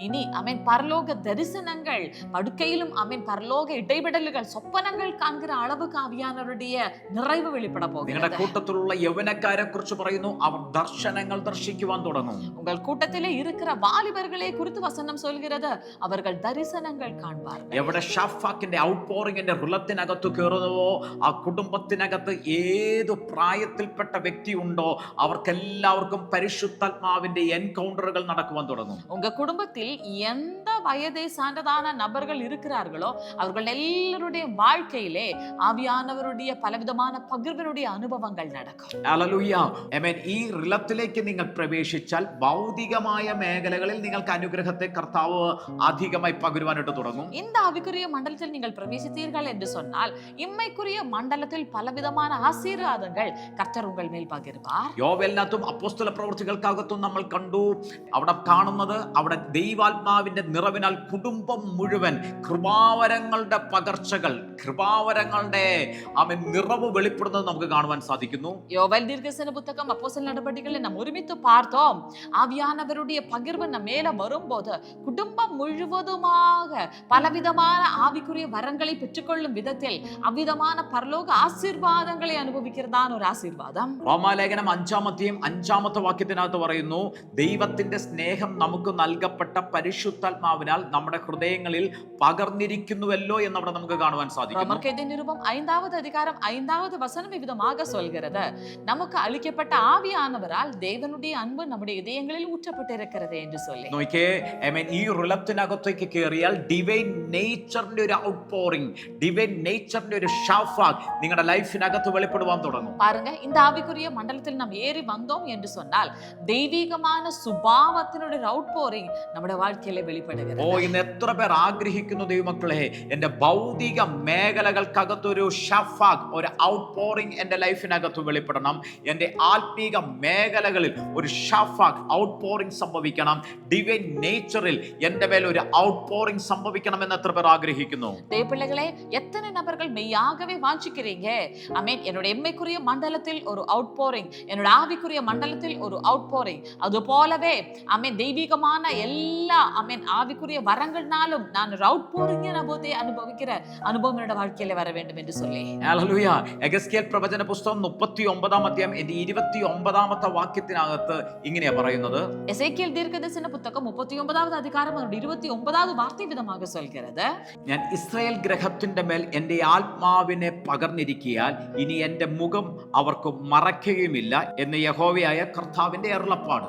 இனி அமேன் பரலோக தரிசனங்கள், படுக்கையிலும் அமேன் பரலோக இடைவிடல்கள், சொப்பனங்கள் காண்கிற அளவுக்கு ஆவியானவருடைய நிறைவு வெளிப்பட നിങ്ങളുടെ போகிறது. കൂട്ടത്തിലുള്ള യൗവനക്കാരെ കുറിച്ച് പറയുന്നു, അവർ ദർശനങ്ങൾ ദർശിക്കുവാൻ തുടങ്ങും. உங்கள் கூட்டத்திலே இருக்கிற வாலிபர்களை குறித்து வசனம் சொல்கிறது, அவர்கள் தரிசனங்கள் காண்பார்கள். എവിടെ ഷാഫാക്കിന്റെ ഔട്ട്പോറിംഗിന്റെ ഹൃദയത്തിനകത്ത് കയറുന്നുവോ ആ കുടുംബത്തിനകത്ത് ഏതു പ്രായത്തിൽപ്പെട്ട വ്യക്തി ഉണ്ടോ അവർക്കെല്ലാവർക്കും പരിശുദ്ധാത്മാവിന്റെ എൻകൗണ്ടറുകൾ നടക്കുവാൻ തുടങ്ങും. உங்க குடும்பத்தில் எந்த வயதை சார்ந்ததான நபர்கள் இருக்கிறார்களோ அவர்கள் எல்லாருடைய வாழ்க்கையிலே ஆவியானவருடைய பலவிதமான பகிர்வினுடைய அனுபவங்கள் நடக்கும். ഹല്ലേലൂയ. ആമേൻ. ഈ റിലത്തിലേക്ക് നിങ്ങൾ പ്രവേശിച്ചാൽ ഭൗതികമായ മേഖലകളിൽ നിങ്ങൾക്ക് അനുഗ്രഹത്തെ കർത്താവ് അധികമായി പകരുവാനായിട്ട് തുടങ്ങും. இந்த ஆவிக்குரிய மண்டலத்தில் நீங்கள் பிரவேசித்தீர்கள் என்று சொன்னால் இம்மைக்குரிய மண்டலத்தில் பலவிதமான ஆசீர்வாதங்கள் கர்த்தர் உங்கள் மேல் பகிர்வார். യോവേലിനകത്തും അപ്പോസ്തല പ്രവൃത്തികൾക്കകത്തും നമ്മൾ കണ്ടു, അവിടെ കാണുന്നത് അവിടെ ദൈവാത്മാവിന്റെ നിറവിനാൽ കുടുംബം മുഴുവൻ കൃപാവരങ്ങളുടെ പകർച്ചകൾ, കൃപാവരങ്ങളുടെ നിറവ് വെളിപ്പെടുന്നത് നമുക്ക് കാണുവാൻ സാധിക്കുന്നു. யோவேல் தீர்க்கதரிசன புத்தகம் அப்போஸ்தலர் நடபடிகளை நாம் ஒருமித்து பார்த்தோம். ஆவியானவருடைய பகிர்வு நம்ம மேல வரும்போது குடும்பம் முழுவதுமாக பலவிதமான ஆவிக்குரிய வரங்களை பெற்றுக்கொள்ளும் விதத்தில் அவ்விதமான பரலோக ஆசீர்வாதங்களை அனுபவிக்கிறதான ஒரு ஆசீர்வாதம். റോമാലേഖനം 5-ാമത്തെ വാക്യത്തിനകത്ത് പറയുന്നു, ദൈവത്തിന്റെ സ്നേഹം നമുക്ക് നൽകപ്പെട്ട പരിശുദ്ധാത്മാവിനാൽ നമ്മുടെ ഹൃദയങ്ങളിൽ പകർന്നിരിക്കുന്നുവല്ലോ എന്നവിടെ നമുക്ക് കാണുവാൻ സാധിക്കും. ரோமர்க்கெழுதிய நிருபம் 5வது அதிகாரம் 5வது வசனம் இவ்விதமாக சொல்கிறது, நமக்கு அளிக்கப்பட்ட ஆவியானவரால் தேவனுடைய அன்பு நம்முடைய இதயங்களில் ஊற்றப்பட்டிருக்கிறது என்று சொல்லி. നോക്കിയേ, ആമേൻ. ഈ റിലത്തിനകത്തേക്ക് കയറിയാൽ ഡിവൈൻ നേച്ചറിന്റെ ഒരു ഔട്ട്പോറിംഗ്, ഡിവൈൻ നേച്ചറിന്റെ ഒരു ഷാഫാക്ക് നിങ്ങളുടെ ലൈഫിനകത്ത് വെളിപ്പെടുവാൻ തുടങ്ങും. பாருங்க, இந்த ஆவிக்குரிய மண்டலத்தில் நாம் ஏறி வந்தோம் என்று சொன்னால் தெய்வீகமான சுபாவத்தினுடைய அவுட்போரிங் நம்முடைய வாழ்க்கையில வெளிப்படுகிறது. ഇന്ന് എത്ര പേർ ആഗ്രഹിക്കുന്നു ദൈവമക്കളെ, എന്റെ ഭൗതിക മേഖലകൾക്കകത്തൊരു ഷാഫാക്ക്, ഒരു ഔട്ട്പോറിംഗ് എന്റെ ലൈഫിനകത്ത് വെളിപ്പെടണം. എന്റെ ആത്മീക മേഖലകളിൽ ഒരു ഷാഫാക്ക് ഔട്ട്പോറിംഗ് സംഭവിക്കണം. ഡിവൈൻ നേച്ചറിൽ എന്റെ മേൽ ഒരു ഔട്ട്പോറിംഗ് സംഭവിക്കണം എന്ന് എത്ര പേർ ആഗ്രഹിക്കുന്നു? தேவப்பிள்ளைகளே, எத்தனை நபர்கள் மெய்யாகவே வாஞ்சிக்கிறீங்க? ஆமென். என்னுடைய எம்மைக்குரிய மண்டலத்தில் ஒரு அவுட்போரிங், என்னுடைய ஆவிக்குரிய மண்டலத்தில் ஒரு அவுட்போரிங், அது போலவே ஆமென் தெய்வீகமான எல்லா ஆமென் ஆவிக்குரிய வரங்கள்னாலும் நான் ஒரு அவுட்போரிங் அனுபவிக்கிற அனுபவம் என்னோட வாழ்க்கையில வர வேண்டும் என்று சொல்லி. ഹല്ലേലൂയ. എഗസ്കേൽ പ്രവചന പുസ്തകം 39-ാം അധ്യായം 29-ാമത്തെ വാക്യത്തിനകത്ത് ഇങ്ങനെയാ പറയുന്നത്, எசேக்கியேல் தீர்க்கதரிசன புத்தகம் 39வது அதிகாரம் 29வது வார்த்தை விதமாக சொல்கிறது, ഞാൻ ഇസ്രായേൽ ഗ്രഹത്തിന്റെ മേൽ എന്റെ ആത്മാവിനെ പകർന്നിരിക്കിയാൽ ഇനി എന്റെ മുഖം അവർക്ക് മറയ്ക്കുകയുമില്ല എന്ന് യഹോവയായ കർത്താവിന്റെ അരുളപ്പാട്.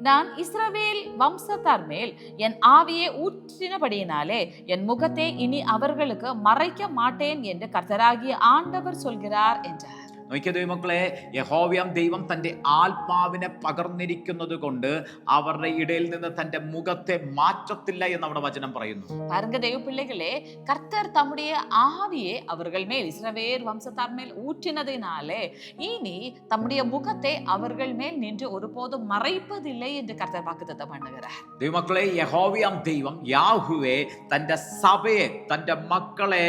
நான் இஸ்ரவேல் வம்சத்தார் மேல் என் ஆவியை ஊற்றினபடியினாலே என் முகத்தை இனி அவர்களுக்கு மறைக்க மாட்டேன் என்று கர்த்தராகிய ஆண்டவர் சொல்கிறார் என்றார். നോക്കിയ ദൈവമക്കളെ, യഹോവയാം ദൈവം തന്റെ ആത്മാവിനെ പകർന്നിരിക്കുന്നത് കൊണ്ട് അവരുടെ ഇടയിൽ നിന്ന് തന്റെ മുഖത്തെ മാറ്റത്തില്ല എന്ന് അവിടെ വചനം പറയുന്നു. பாருங்க தேவ பிள்ளைகளே, கர்த்தர் தம்முடைய ஆவியை அவர்கள் மேல் இஸ்ரவேல் வம்சத்தார் மேல் ஊற்றினதினாலே இனி தம்முடைய முகத்தை அவர்கள் மேல் நின்று ஒருபோதும் மறைப்பதில்லை என்று கர்த்தர் வாக்குத்தத்தம் பண்ணுகிறார். ദൈവമക്കളെ, യഹോവയാം ദൈവം യാഹുവേ തന്റെ സഭയെ, തന്റെ മക്കളെ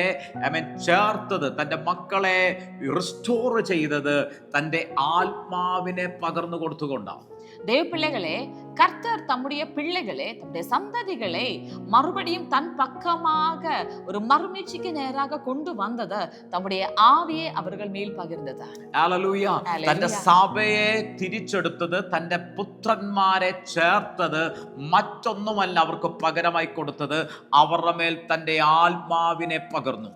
ചേർത്തത്, തന്റെ മക്കളെ റിസ്റ്റോർ ചെയ്തത് തന്റെ ആത്മാവിനെ പകർന്നു കൊടുത്തുകൊണ്ടാണ്. தேவ பிள்ளைகளே, கர்த்தர் தம்முடைய பிள்ளைகளை, தம்முடைய சந்ததிகளை மறுபடியும் தன் பக்கமாக ஒரு மறுமீட்சிக்கு நேராக கொண்டு வந்தது தம்முடைய ஆவியை அவர்கள் மேல் பகிர்ந்தது. ഹല്ലേലൂയ. തന്റെ സഭയെ തിരിച്ചെടുത്തത്, തന്റെ പുത്രന്മാരെ ചേർത്തത് മറ്റൊന്നുമല്ല അവർക്ക് പകരമായി കൊടുത്തത്, അവരുടെ മേൽ തന്റെ ആത്മാവിനെ പകർന്നു.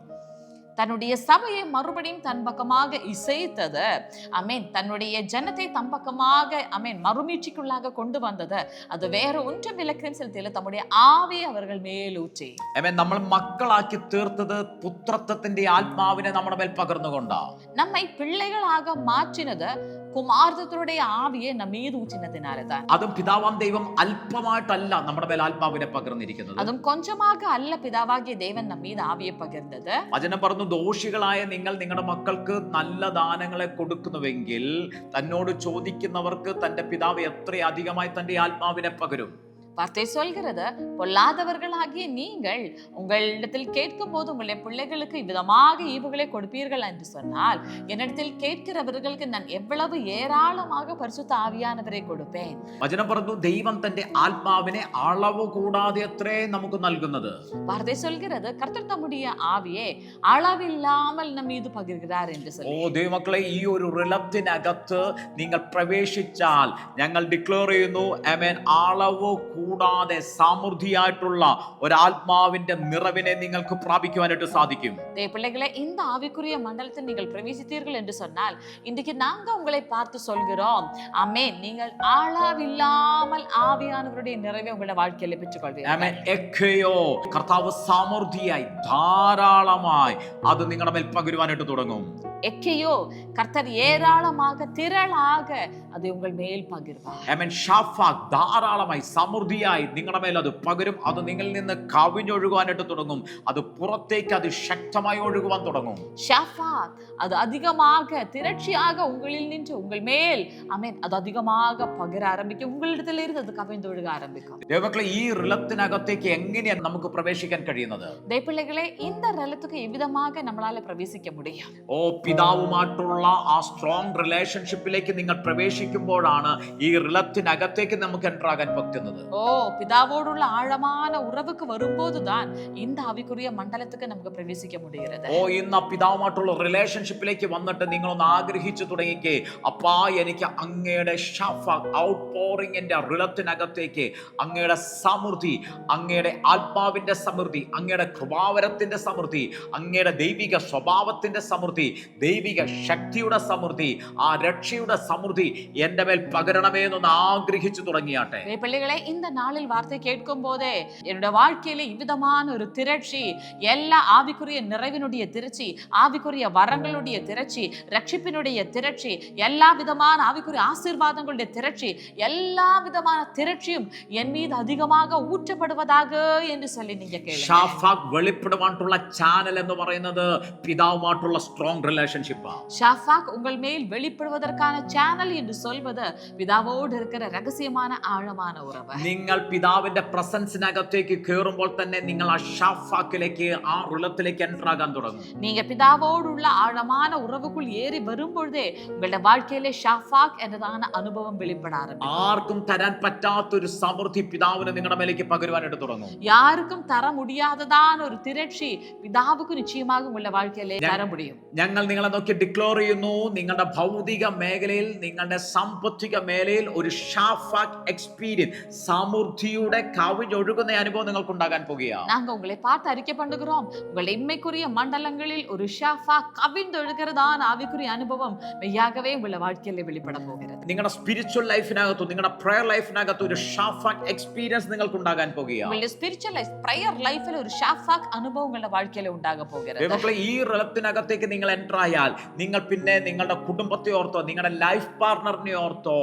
தன்னுடைய சபையை மறுபடியும் தன் பக்கமாக இசைத்தது. அமேன். தன்னுடைய ஜனத்தை தன் பக்கமாக அமேன் மறுமீட்சிக்குள்ளாக கொண்டு வந்தது. அது வேற ஒன்றும் விலக்கன் செலுத்தியிല്ല, தம்முடைய ஆவியை அவர்கள் மேலூற்றி. ആമേൻ. നമ്മൾ മക്കളാക്കി തീർത്തത് പുത്രത്വത്തിന്റെ ആത്മാവിനെ നമ്മുടെ മേൽ പകർന്നുകൊണ്ടാ. நம்மை பிள்ளைகளாக மாற்றினது കുമാരത്വത്തിന്റെ ആവിയെ നമ്മീത് ഊറ്റിനതിനാലതാണ്. അതും പിതാവാം ദൈവം അല്പമായിട്ടല്ല നമ്മുടെ മേൽ ആത്മാവിനെ പകർന്നിരിക്കുന്നത്. അതും കൊഞ്ചமாக அல்ல പിതാവാകിയ ദേവൻ നമ്മീത് ആവിയെ പകർന്നത്. വചനം പറഞ്ഞു, ദോഷികളായ നിങ്ങൾ നിങ്ങളുടെ മക്കൾക്ക് നല്ല ദാനങ്ങളെ കൊടുക്കുന്നുവെങ്കിൽ തന്നോട് ചോദിക്കുന്നവർക്ക് തന്റെ പിതാവ് എത്ര അധികമായി തന്റെ ആത്മാവിനെ പകരും. வார்த்தை சொல்கிறது, பொல்லாதவர்களாகிய நீங்கள் உங்களிடத்தில் கேட்கும் போது உங்களுடைய பிள்ளைகளுக்கு விதமாக ஈவுகளை கொடுப்பீர்கள் என்று சொன்னால், என்னிடத்தில் கேட்கிறவர்களுக்கு நான் எவ்வளவு ஏராளமாக பரிசுத்த ஆவியானவரை கொடுப்பேன். വചനം പറഞ്ഞു, ദൈവം തന്റെ ആത്മാവിനെ അളവ് കൂടാതെ അത്രേ നമുക്ക് നൽകുന്നത്. வார்த்தை சொல்கிறது, கர்த்தர் தம்முடைய ஆவியை அளவில்லாமல் நம் மீது பகிர்கிறார் என்று சொல்லி. ദൈവമക്കളെ, ഈ ഒരു റിലത്തിനകത്ത് നിങ്ങൾ പ്രവേശിച്ചാൽ ഞങ്ങൾ ഡിക്ലെയർ ചെയ്യുന്നു, ആമേൻ, അളവ് കൂടാതെ സമൃദ്ധിയായിട്ടുള്ള ഒരാത്മാവിന്റെ നിറവിനെ നിങ്ങൾക്ക് പ്രാപിക്കുവാനായിട്ട് സാധിക്കും. பிள்ளைகளை, இந்த ஆவிக்குரிய மண்டலத்தில் நீங்கள் பிரவேசித்தீர்கள் என்று சொன்னால், இன்றைக்கு நாங்க உங்களை பார்த்து சொல்கிறோம், ஆமென், நீங்கள் அளவில்லாமல் ஆவியானவருடைய நிறைவை உங்களுடைய வாழ்க்கையில பெற்றுக்கொள்வீர்கள். ആമേൻ. എക്കയോ, കർത്താവ് സമൃദ്ധിയായി ധാരാളമായി അത് നിങ്ങളുടെ മേൽ പകരുവാനായിട്ട് തുടങ്ങും. எக்கையோ, கர்த்தர் ஏராளமாக திரளாக அதை உங்கள் மேல் பகிர்வார். ആമേൻ. ഷാഫാഖ് ധാരാളമായി സമൃദ്ധിയായി നിങ്ങളുടെ മേൽ അത് പകരും. അത് നിങ്ങളിൽ നിന്ന് കവിഞ്ഞൊഴുകുവാനായിട്ട് തുടങ്ങും. അത് പുറത്തേക്ക് അത് ശക്തമായി ഒഴുകുവാൻ തുടങ്ങും. ஷாஃபாத், அது அதிகமாக திரட்சியாக உங்களில் நின்று உங்கள் மேல், ஆமென், அது அதிகமாக பகிர ஆரம்பிக்கும். உங்களிடத்தில் இருந்து அது கவிழ்ந்து ஒழுக ஆரம்பிக்கும். ദൈവമക്കളെ, ഈ റിലത്തിനകത്തേക്ക് എങ്ങനെയാണ് നമുക്ക് പ്രവേശിക്കാൻ കഴിയുന്നത്? ദൈവപിള്ളകളെ, இந்த റിലத்துக்கு എவ்விதமாக நம்மளால பிரவேசிக்க முடியும்? പിതാവുമായിട്ടുള്ള ആ സ്ട്രോങ് റിലേഷൻഷിപ്പിലേക്ക് നിങ്ങൾ പ്രവേശിക്കുമ്പോഴാണ് ഈ റിലത്തിനകത്തേക്ക് നമുക്ക് എൻ്റർ ആകാൻ പറ്റുന്നത്. பிதாவோடுள்ள ஆழமான உறவுக்கு வரும்போதுதான் இந்த ஆவிக்குரிய மண்டலத்துக்கு நமக்கு பிரவேசிக்க முடிகிறது. ഇന്ന് പിതാവുമായിട്ടുള്ള റിലേഷൻഷിപ്പിലേക്ക് വന്നിട്ട് നിങ്ങളൊന്ന് ആഗ്രഹിച്ചു തുടങ്ങിക്കേ, അപ്പാ, എനിക്ക് അങ്ങയുടെ ഔട്ട് പോറിങ്ങിന്റെ റിലത്തിനകത്തേക്ക് അങ്ങയുടെ സമൃദ്ധി, അങ്ങയുടെ ആത്മാവിന്റെ സമൃദ്ധി, അങ്ങയുടെ കൃപാവരത്തിന്റെ സമൃദ്ധി, അങ്ങയുടെ ദൈവിക സ്വഭാവത്തിന്റെ സമൃദ്ധി, ദൈവിക ശക്തിയുടെ സമൃദ്ധി, ആ രക്ഷയുടെ സമൃദ്ധി എന്റെ മേൽ പകരണമേ എന്നൊന്ന് ആഗ്രഹിച്ചു തുടങ്ങിയാട്ടെ. பிள்ளைகளே, இந்த நாளில் வார்த்தை கேட்கும் போதே என்னுடைய வாழ்க்கையில இவ்விதமான ஒரு திரட்சி, எல்லா ஆவிக்குரிய நிறைவினுடைய திரட்சி, ஆவிக்குரிய வரங்களுடைய திரட்சி, ரட்சிப்பினுடைய திரட்சி, எல்லா விதமான ஆவிக்குரிய ஆசீர்வாதங்களுடைய திரட்சி, எல்லா விதமான திரட்சியும் என் மீது அதிகமாக ஊற்றப்படுவதாக என்று சொல்லி நீங்க கேளுங்க. ഷാഫാഖ് വെളിപ്പെടുവാനുള്ള ചാനൽ എന്ന് പറയുന്നത് പിതാവുമായിട്ടുള്ള സ്ട്രോങ് റിലേഷൻഷിപ്പാ. ஷாஃபாக் உங்கள் மேல் வெளிப்படுவதற்கான சேனல் என்று சொல்வது பிதாவோடு இருக்கிற ரகசியமான ஆழமான உறவு. നിങ്ങൾ പിതാവിന്റെ പ്രസൻസിനകത്തേക്ക് കയറുമ്പോൾ തന്നെ നിങ്ങൾ ആ ഷാഫാക്കിലേക്ക്, ആ റിലത്തിലേക്ക് എൻ്റർ ആകാൻ തുടങ്ങും. நீங்க பிதாவோடு உள்ள ஆழமான உறவுக்குள் ஏறி வரும்பொழுதே உங்களுடைய வாழ்க்கையிலே ஷாஃபாக் എന്നதான അനുഭവം വെളിപ്പെടാൻ ആരംഭിക്കും. ആർക്കും തരാൻ പറ്റാത്തൊരു സമൃദ്ധി പിതാവിന് നിങ്ങളുടെ മേലേക്ക് പകരുവാനായിട്ട് തുടങ്ങും. யாருக்கும் தர முடியாததான ஒரு திரட்சி பிதாவுக்கு நிச்சயமாக உங்களுடைய வாழ்க்கையிலே தர முடியும். ഞങ്ങൾ നിങ്ങളെ നോക്കി ഡിക്ലെയർ ചെയ്യുന്നു, നിങ്ങളുടെ ഭൗതിക മേഖലയിൽ, നിങ്ങളുടെ സാമ്പത്തിക മേഖലയിൽ ഒരു ഷാഫാഖ് എക്സ്പീരിയൻസ്, സമൃദ്ധിയുടെ കവിഞ്ഞൊഴുകുന്ന അനുഭവം നിങ്ങൾക്ക് ഉണ്ടാകാൻ പോകുകയാണ്. நாங்க உங்களை பார்த்து அறிக்கை பண்ணுகிறோம், உங்கள் இம்மைக்குரிய மண்டலங்களில் ஒரு ஷாஃபாக் கவிழ்ந்தொழுகிறதான ஆவிக்குரிய அனுபவம் மெய்யாகவே உங்களுடைய வாழ்க்கையிலே வெளிப்பட போகிறது. നിങ്ങളുടെ സ്പിരിച്വൽ ലൈഫിനകത്തും നിങ്ങളുടെ പ്രയർ ലൈഫിനകത്തും ഒരു ഷാഫാഖ് എക്സ്പീരിയൻസ് നിങ്ങൾക്ക് ഉണ്ടാകാൻ പോകുകയാണ്. உங்களுடைய ஸ்பிரிச்சுவல் லைஃப், பிரேயர் லைஃப்ல ஒரு ஷாஃபாக் அனுபவம் உங்களுடைய வாழ்க்கையில உண்டாக போகிறது. ദൈവമക്കളെ, ഈ റിലത്തിനകത്തേക്ക് നിങ്ങൾ എൻ്റർ ആയാൽ നിങ്ങൾ പിന്നെ നിങ്ങളുടെ കുടുംബത്തെ ഓർത്തോ, നിങ്ങളുടെ ലൈഫ് പാർട്ണറിനെ ഓർത്തോ,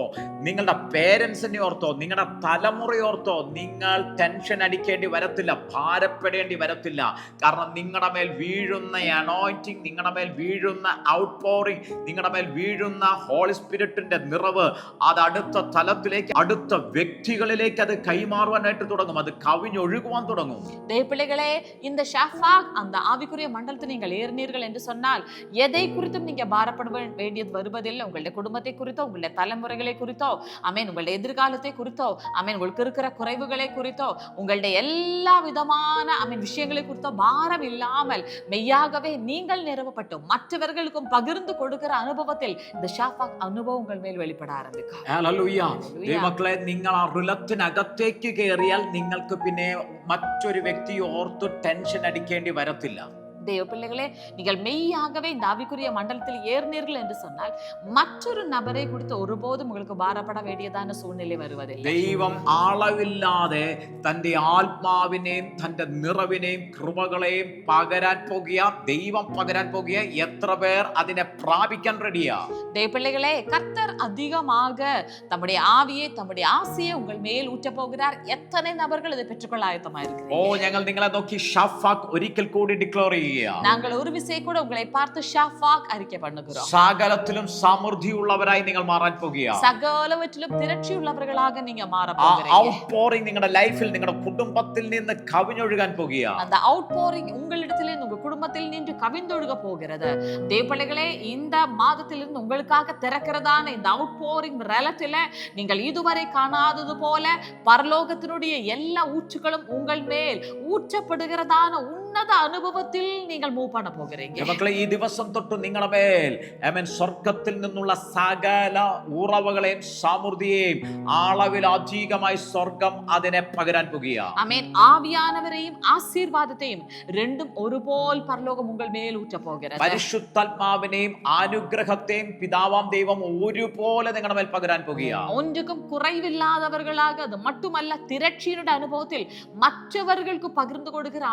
നിങ്ങളുടെ പേരൻസിനെ ഓർത്തോ, നിങ്ങളുടെ തലമുറയെ ഓർത്തോ നിങ്ങൾ ടെൻഷൻ അടിക്കേണ്ടി വരത്തില്ല, ഭാരപ്പെടേണ്ടി വരത്തില്ല. കാരണം നിങ്ങളുടെ മേൽ വീഴുന്ന അനോയിന്റിങ്, നിങ്ങളുടെ മേൽ വീഴുന്ന ഔട്ട് പോറിങ്, നിങ്ങളുടെ മേൽ വീഴുന്ന ഹോളി സ്പിരിറ്റിന്റെ നിറവ് അത് അടുത്ത തലത്തിലേക്ക്, അടുത്ത വ്യക്തികളിലേക്ക് അത് കൈമാറുവാനായിട്ട് തുടങ്ങും. അത് കവിഞ്ഞൊഴുകുവാൻ തുടങ്ങും. தேவப்பிள்ளைகளே, இந்த ஷாஃபாக் அந்த ஆவிக்குரிய மண்டலத்தில் நீங்கள் ஏறினீர்கள் என்று சொன்னால் எதை குறித்தும் நீங்க பாரப்பட வேண்டியது வருவதில்லை. உங்களுடைய குடும்பத்தை குறித்தோ, உங்களுடைய தலைமுறைகளை குறித்தோ, ஆமென், உங்களுடைய எதிர்காலத்தை குறித்தோ, ஆமென், உங்களுக்கு இருக்கிற குறைவுகளை குறித்தோ, உங்களுடைய எல்லா விதமான ஆமென் விஷயங்களை குறித்தோ பாரம் இல்லாமல் மெய்யாகவே நீங்கள் நிரவப்பட்டு மற்றவர்களுக்கும் பகிர்ந்து கொடுக்கிற அனுபவத்தில் இந்த ஷாஃபாக் அனுபவம் உங்கள் மேல் வெளிப்பட ஆரம்பிக்கும். ഹല്ലേലൂയ. ദൈവമക്കളെ, നിങ്ങൾ ആ റിലത്തിനകത്തേക്ക് കയറിയാൽ നിങ്ങൾക്ക് പിന്നെ മറ്റൊരു വ്യക്തിയെ ഓർത്ത് ടെൻഷൻ അടിക്കേണ്ടി വരത്തില്ല. தேவ பிள்ளைகளே, நீங்கள் மெய்யாகவே இந்த ஆவிக்குரிய மண்டலத்தில் ஏறினீர்கள் என்று சொன்னால் மற்றொரு நபரை குறித்து ஒருபோதும் உங்களுக்கு பாரப்பட வேண்டியதான சூழ்நிலை வருவதில்லை. ദൈവം അളവില്ലാതെ തന്റെ ആത്മാവിനെയും തന്റെ നിറവിനെയും കൃപകളെയും പകരാൻ പോകുക. ദൈവം പകരാൻ പോകുക. എത്ര പേർ അതിനെ പ്രാപിക്കാൻ റെഡിയാ? தேவ பிள்ளைகளே, கர்த்தர் அதிகமாக தம்முடைய ஆவியை, தம்முடைய ஆசையை உங்கள் மேல் ஊற்ற போகிறார். எத்தனை நபர்கள் இதை பெற்றுக்கொள்ள ஆயத்தமா இருக்கிறீங்க? ഞങ്ങൾ നിങ്ങളെ നോക്കി ഷാഫാഖ് ഒരിക്കൽ കൂടി ഡിക്ലെയർ ചെയ്യും. ചെയ്യുക. நாங்கள் ஒரு விசை கூட உங்களை பார்த்து ஷாஃபாக் அறிக்கை பண்ணுகிறோம். സകലത്തിലും സമൃദ്ധിയുള്ളവരായി നിങ്ങൾ മാറാൻ പോകുക. സകലവറ്റിലും തിരച്ചിയുള്ളവர்களாக நீங்க മാറ ആ போகிறீங்க. ഔട്ട്പോറിംഗ് നിങ്ങളുടെ ലൈഫിൽ നിങ്ങളുടെ കുടുംബത്തിൽ നിന്ന് കവിഞ്ഞൊഴുകാൻ പോകുക. அந்த அவுட்போரிங் உங்களிடத்திலிருந்து உங்க குடும்பத்தில் நின்று கவிந்தொழுக போகிறது. தேவபிள்ளைகளே, இந்த மாதத்திலிருந்து உங்களுக்காக திறக்கிறதான இந்த அவுட்போரிங் ரலத்தில நீங்கள் இதுவரை காணாதது போல பரலோகத்தினுடைய எல்லா ஊற்றுகளும் உங்கள் மேல் ஊற்றப்படுகிறதான ഉന്നത അനുഭവത്തിൽ നിങ്ങൾ മൂവ് பண்ண പോകുறீங்க. മക്കളെ, ഈ ദിവസം തൊട്ട് നിങ്ങളുടെ മേൽ ആമേൻ സ്വർഗ്ഗത്തിൽ നിന്നുള്ള സകല ഉറവകളെയും സമൃദ്ധിയെയും അളവിൽ അധികമായി സ്വർഗ്ഗം അതിനെ പകരാൻ പോകുക. ആമേൻ. ആവിയാനവരെയും ആശീർവാദത്തെയും രണ്ടും ഒരുപോലെ പരലോകം ഉങ്ങൾ മേൽ ഊറ്റ പോകുகிறது. പരിശുദ്ധാത്മാവിനെയും അനുഗ്രഹത്തെയും പിതാവാം ദൈവം ഒരുപോലെ നിങ്ങളുടെ മേൽ പകരാൻ പോകുക. ഒന്നുക്കും കുറവില്ലാത്തവர்களாக, അത് மட்டுமல்ல തിരച്ചിയുടെ അനുഭവത്തിൽ മറ്റവർക്ക് പകർന്നു കൊടുക്കുന്ന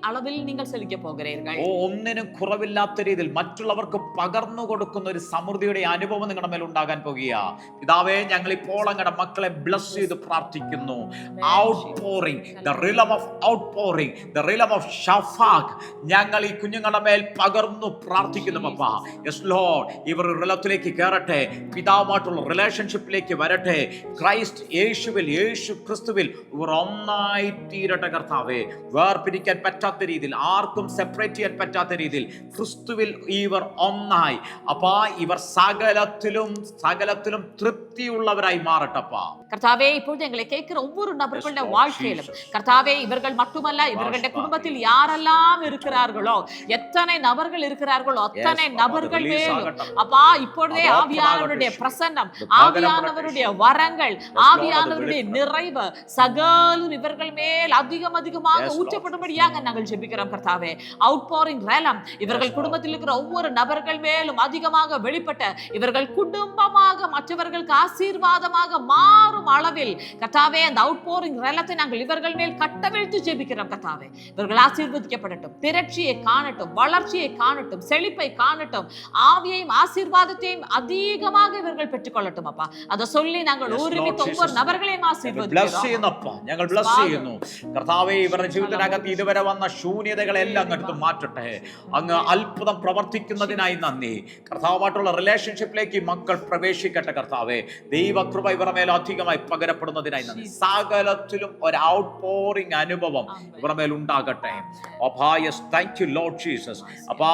അളവിൽ നിങ്ങൾ ചലിക്കാൻ പോകുகிறீர்கள். ഒന്നിനും കുറവില്ലാത്ത രീതിയിൽ മറ്റുള്ളവർക്ക് പകർന്നു കൊടുക്കുന്ന ഒരു സമൃദ്ധിയുടെ അനുഭവം നിങ്ങളുടെ മേൽ ഉണ്ടാകാൻ പോകുക. പിതാവേ, ഞങ്ങൾ ഇപ്പോൾ അങ്ങയുടെ മക്കളെ ബ്ലസ് ചെയ്ത് പ്രാർത്ഥിക്കുന്നു. Outpouring, the realm of outpouring, the realm of ഷഫാഖ് ഞങ്ങൾ ഈ കുഞ്ഞുങ്ങളുടെ മേൽ പകർന്നു പ്രാർത്ഥിക്കുന്നു. പപ്പാ, യെസ് ലോർഡ്, ഇവർ റിലത്തിലേക്ക് കയറട്ടെ, പിതാവുമായിട്ടുള്ള റിലേഷൻഷിപ്പിലേക്ക് വരട്ടെ. ക്രൈസ്റ്റ് യേശുവിൽ, യേശു ക്രിസ്തുവിൽ ഇവർ ഒന്നായി തീരട്ടെ. കർത്താവേ, വേർപിരിക്കാൻ പറ്റാത്ത രീതിയിൽ, ആർക്കും സെപ്പറേറ്റ് ചെയ്യാൻ പറ്റാത്ത രീതിയിൽ ക്രിസ്തുവിൽ ഇവർ ഒന്നായി. അപ്പാ, ഇവർ സകലത്തിലും തൃപ്തിയുള്ളവരായി മാറട്ടപ്പാ. കർത്താവേ, ഇപ്പോൾ ഞങ്ങളെ കേൾക്കുന്ന ഒவ்வொரு நபர்களுடைய வாழ்க்கையிலும் கர்த்தாவே, இவர்கள் மட்டுமல்ல, இவர்களுடைய குடும்பத்தில் யாரெல்லாம் இருக்கிறார்களோ, எத்தனை நபர்கள் இருக்கிறார்களோ அத்தனை நபர்கள் மேலும் அப்பா இப்பொழுதே ஆவியானவருடைய பிரசன்னம், ஆவியானவருடைய வரங்கள், ஆவியானவருடைய நிறைவு சகலம் இவர்கள் மேல் அதிகமாக ஊற்றப்படும்படியாக நாங்கள் ஜெபிக்கிறோம். கர்த்தாவே, அவுட்போரிங் ரலம் இவர்கள் குடும்பத்தில் இருக்கிற ஒவ்வொரு நபர்கள் மேலும் அதிகமாக வெளிப்பட்ட இவர்கள் குடும்பமாக மற்றவர்களுக்கு ஆசீர்வாதமாக மாறும் அளவில் கர்த்தாவே, அந்த அவுட்போரிங் ரலத்தை நாங்கள் இவர்கள் மேல் கட்டவிழ்த்து ஜெபிக்கிறோம். கர்த்தாவே, இவர்கள் ஆசீர்வதிக்கப்படட்டும், திரட்சியை காணட்டும், வளர்ச்சியை காணட்டும், செழிப்பை காணட்டும், ஆவியையும் ஆசீர்வாதத்தையும் அதிகமாக இவர்கள் பெற்றுக்கொள்ளட்டும். அப்பா, அதை சொல்லி நாங்கள் ഒരുമിച്ച് ഒவ்வொரு നബர்களையும் ആശീർവദിക്കുന്നു. ഞങ്ങൾ ബ്ലസ് ചെയ്യുന്നു. കർത്താവേ, ഇവരുടെ ജീവിതത്തിനകത്ത് ഇതുവരെ വന്ന ശൂന്യതകളെല്ലാം അങ്ങ് മാറ്റട്ടെ. അങ്ങ് അത്ഭുതം പ്രവർത്തിക്കുന്നതിനായി നന്ദി. കർത്താവുമായിട്ടുള്ള റിലേഷൻഷിപ്പിലേക്ക് മക്കൾ പ്രവേശിക്കട്ടെ. കർത്താവേ, ദൈവകൃപ ഇവരുടെ മേൽ അധികമായി പകരപ്പെടുന്നതിനായി നന്ദി. സകലത്തിലും ഒരു ഔട്ട്പോറിംഗ് അനുഭവം ഇവരുടെ മേൽ ഉണ്ടാകട്ടെ. Thank you Lord Jesus. അപ്പാ,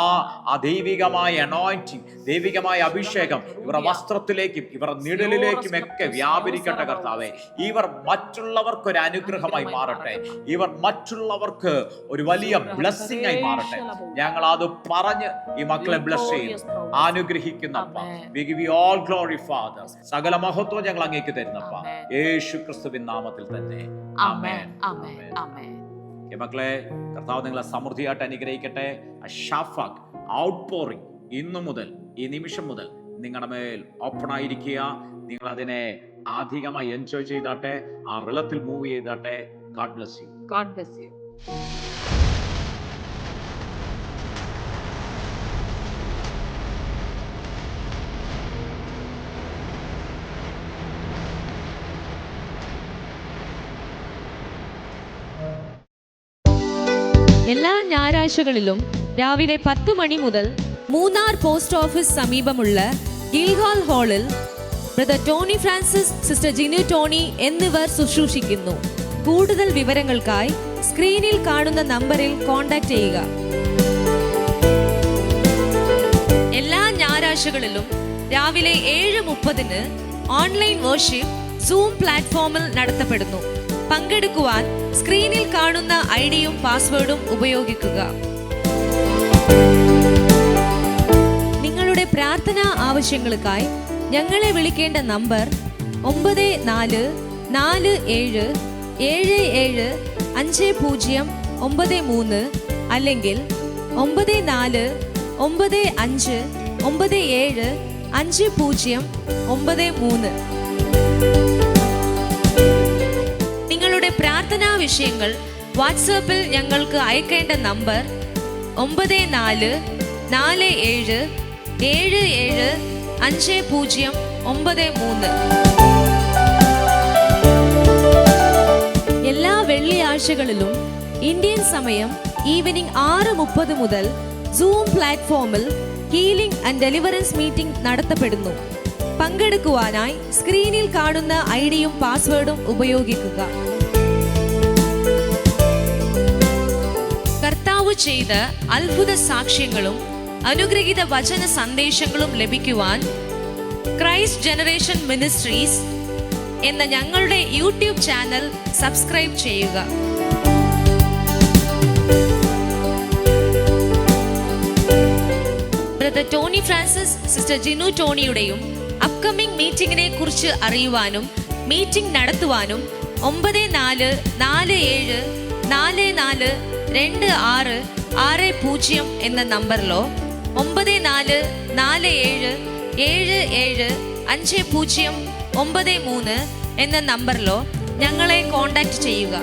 ആ ദൈവികമായ അനോയിന്റിംഗ്, ദൈവികമായ അഭിഷേകം ഇവരുടെ വസ്ത്രത്തിലേക്കും ഇവരുടെ നിഴലിലേക്കും ഒക്കെ വ്യാപരിക്കട്ടെ. കർത്താവേ, ഇവർ മറ്റുള്ളവർക്ക് ഒരു അനുഗ്രഹമായി മാറട്ടെ. ഇവർ മറ്റുള്ളവർക്ക് ഒരു വലിയ ബ്ലെസ്സിംഗ് ആയി മാറട്ടെ. ഞങ്ങൾ അത് പറഞ്ഞ് ഈ മക്കളെ ബ്ലെസ് ചെയ്യുന്നു, അനുഗ്രഹിക്കുന്നപ്പ. We give you all glory, Father. സകല മഹത്വം ഞങ്ങൾ അങ്ങേക്ക് തരുന്നപ്പ, യേശു ക്രിസ്തുവിൻ നാമത്തിൽ തന്നെ. ആമേൻ, ആമേൻ, ആമേൻ. മക്കളെ, കർത്താവ് നിങ്ങളെ സമൃദ്ധിയായിട്ട് അനുഗ്രഹിക്കട്ടെ. ഷഫാഖ് ഔട്ട്പോറിംഗ് ഇന്നു മുതൽ, ഈ നിമിഷം മുതൽ നിങ്ങളുടെ മേൽ ഓപ്പൺ ആയിരിക്കുക. നിങ്ങൾ അതിനെ അധികമായി എൻജോയ് ചെയ്താട്ടെ, ആ റിലത്തിൽ move ചെയ്താട്ടെ. God bless you. God bless you. എല്ലാ ഞായറാഴ്ചകളിലും രാവിലെ 10 മണി മുതൽ മൂന്നാർ പോസ്റ്റ് ഓഫീസ് സമീപമുള്ള ഗിൽഗാൽ ഹാളിൽ brother Tony Francis, sister Jinu Tony എന്നിവർ ശുശ്രൂഷിക്കുന്നു. കൂടുതൽ വിവരങ്ങൾക്കായി സ്ക്രീനിൽ കാണുന്ന നമ്പറിൽ കോൺടാക്ട് ചെയ്യുക. എല്ലാ ഞായറാഴ്ചകളിലും രാവിലെ 7:30 ഓൺലൈൻ വർഷിപ്പ് സൂം പ്ലാറ്റ്ഫോമിൽ നടത്തപ്പെടുന്നു. പങ്കെടുക്കുവാൻ സ്ക്രീനിൽ കാണുന്ന ഐഡിയും പാസ്വേഡും ഉപയോഗിക്കുക. നിങ്ങളുടെ പ്രാർത്ഥനാ ആവശ്യങ്ങൾക്കായി ഞങ്ങളെ വിളിക്കേണ്ട നമ്പർ 9447775093 അല്ലെങ്കിൽ 9495975093. നിങ്ങളുടെ പ്രാർത്ഥനാ വിഷയങ്ങൾ വാട്സാപ്പിൽ ഞങ്ങൾക്ക് അയക്കേണ്ട നമ്പർ 9447775093. എല്ലാ വെള്ളിയാഴ്ചകളിലും ഇന്ത്യൻ സമയം ഈവനിംഗ് 6:30 മുതൽ സൂം പ്ലാറ്റ്ഫോമിൽ ഹീലിംഗ് ആൻഡ് ഡെലിവറൻസ് മീറ്റിംഗ് നടത്തപ്പെടുന്നു. പങ്കെടുക്കുവാനായി സ്ക്രീനിൽ കാണുന്ന ഐഡിയും പാസ്വേഡും ഉപയോഗിക്കുക. കർത്താവ് ചെയ്ത അത്ഭുത സാക്ഷ്യങ്ങളും അനുഗ്രഹീത വചന സന്ദേശങ്ങളും ലഭിക്കുവാൻ ക്രൈസ്റ്റ് ജനറേഷൻ മിനിസ്ട്രീസ് എന്ന ഞങ്ങളുടെ യൂട്യൂബ് ചാനൽ സബ്സ്ക്രൈബ് ചെയ്യുക. Brother Tony Francis, sister Jinu ടോണിയുടെയും അപ്കമിംഗ് മീറ്റിംഗിനെ കുറിച്ച് അറിയുവാനും മീറ്റിംഗ് നടത്തുവാനും 9447442660 എന്ന നമ്പറിലോ 9447775093 എന്ന നമ്പറിലോ ഞങ്ങളെ കോൺടാക്റ്റ് ചെയ്യുക.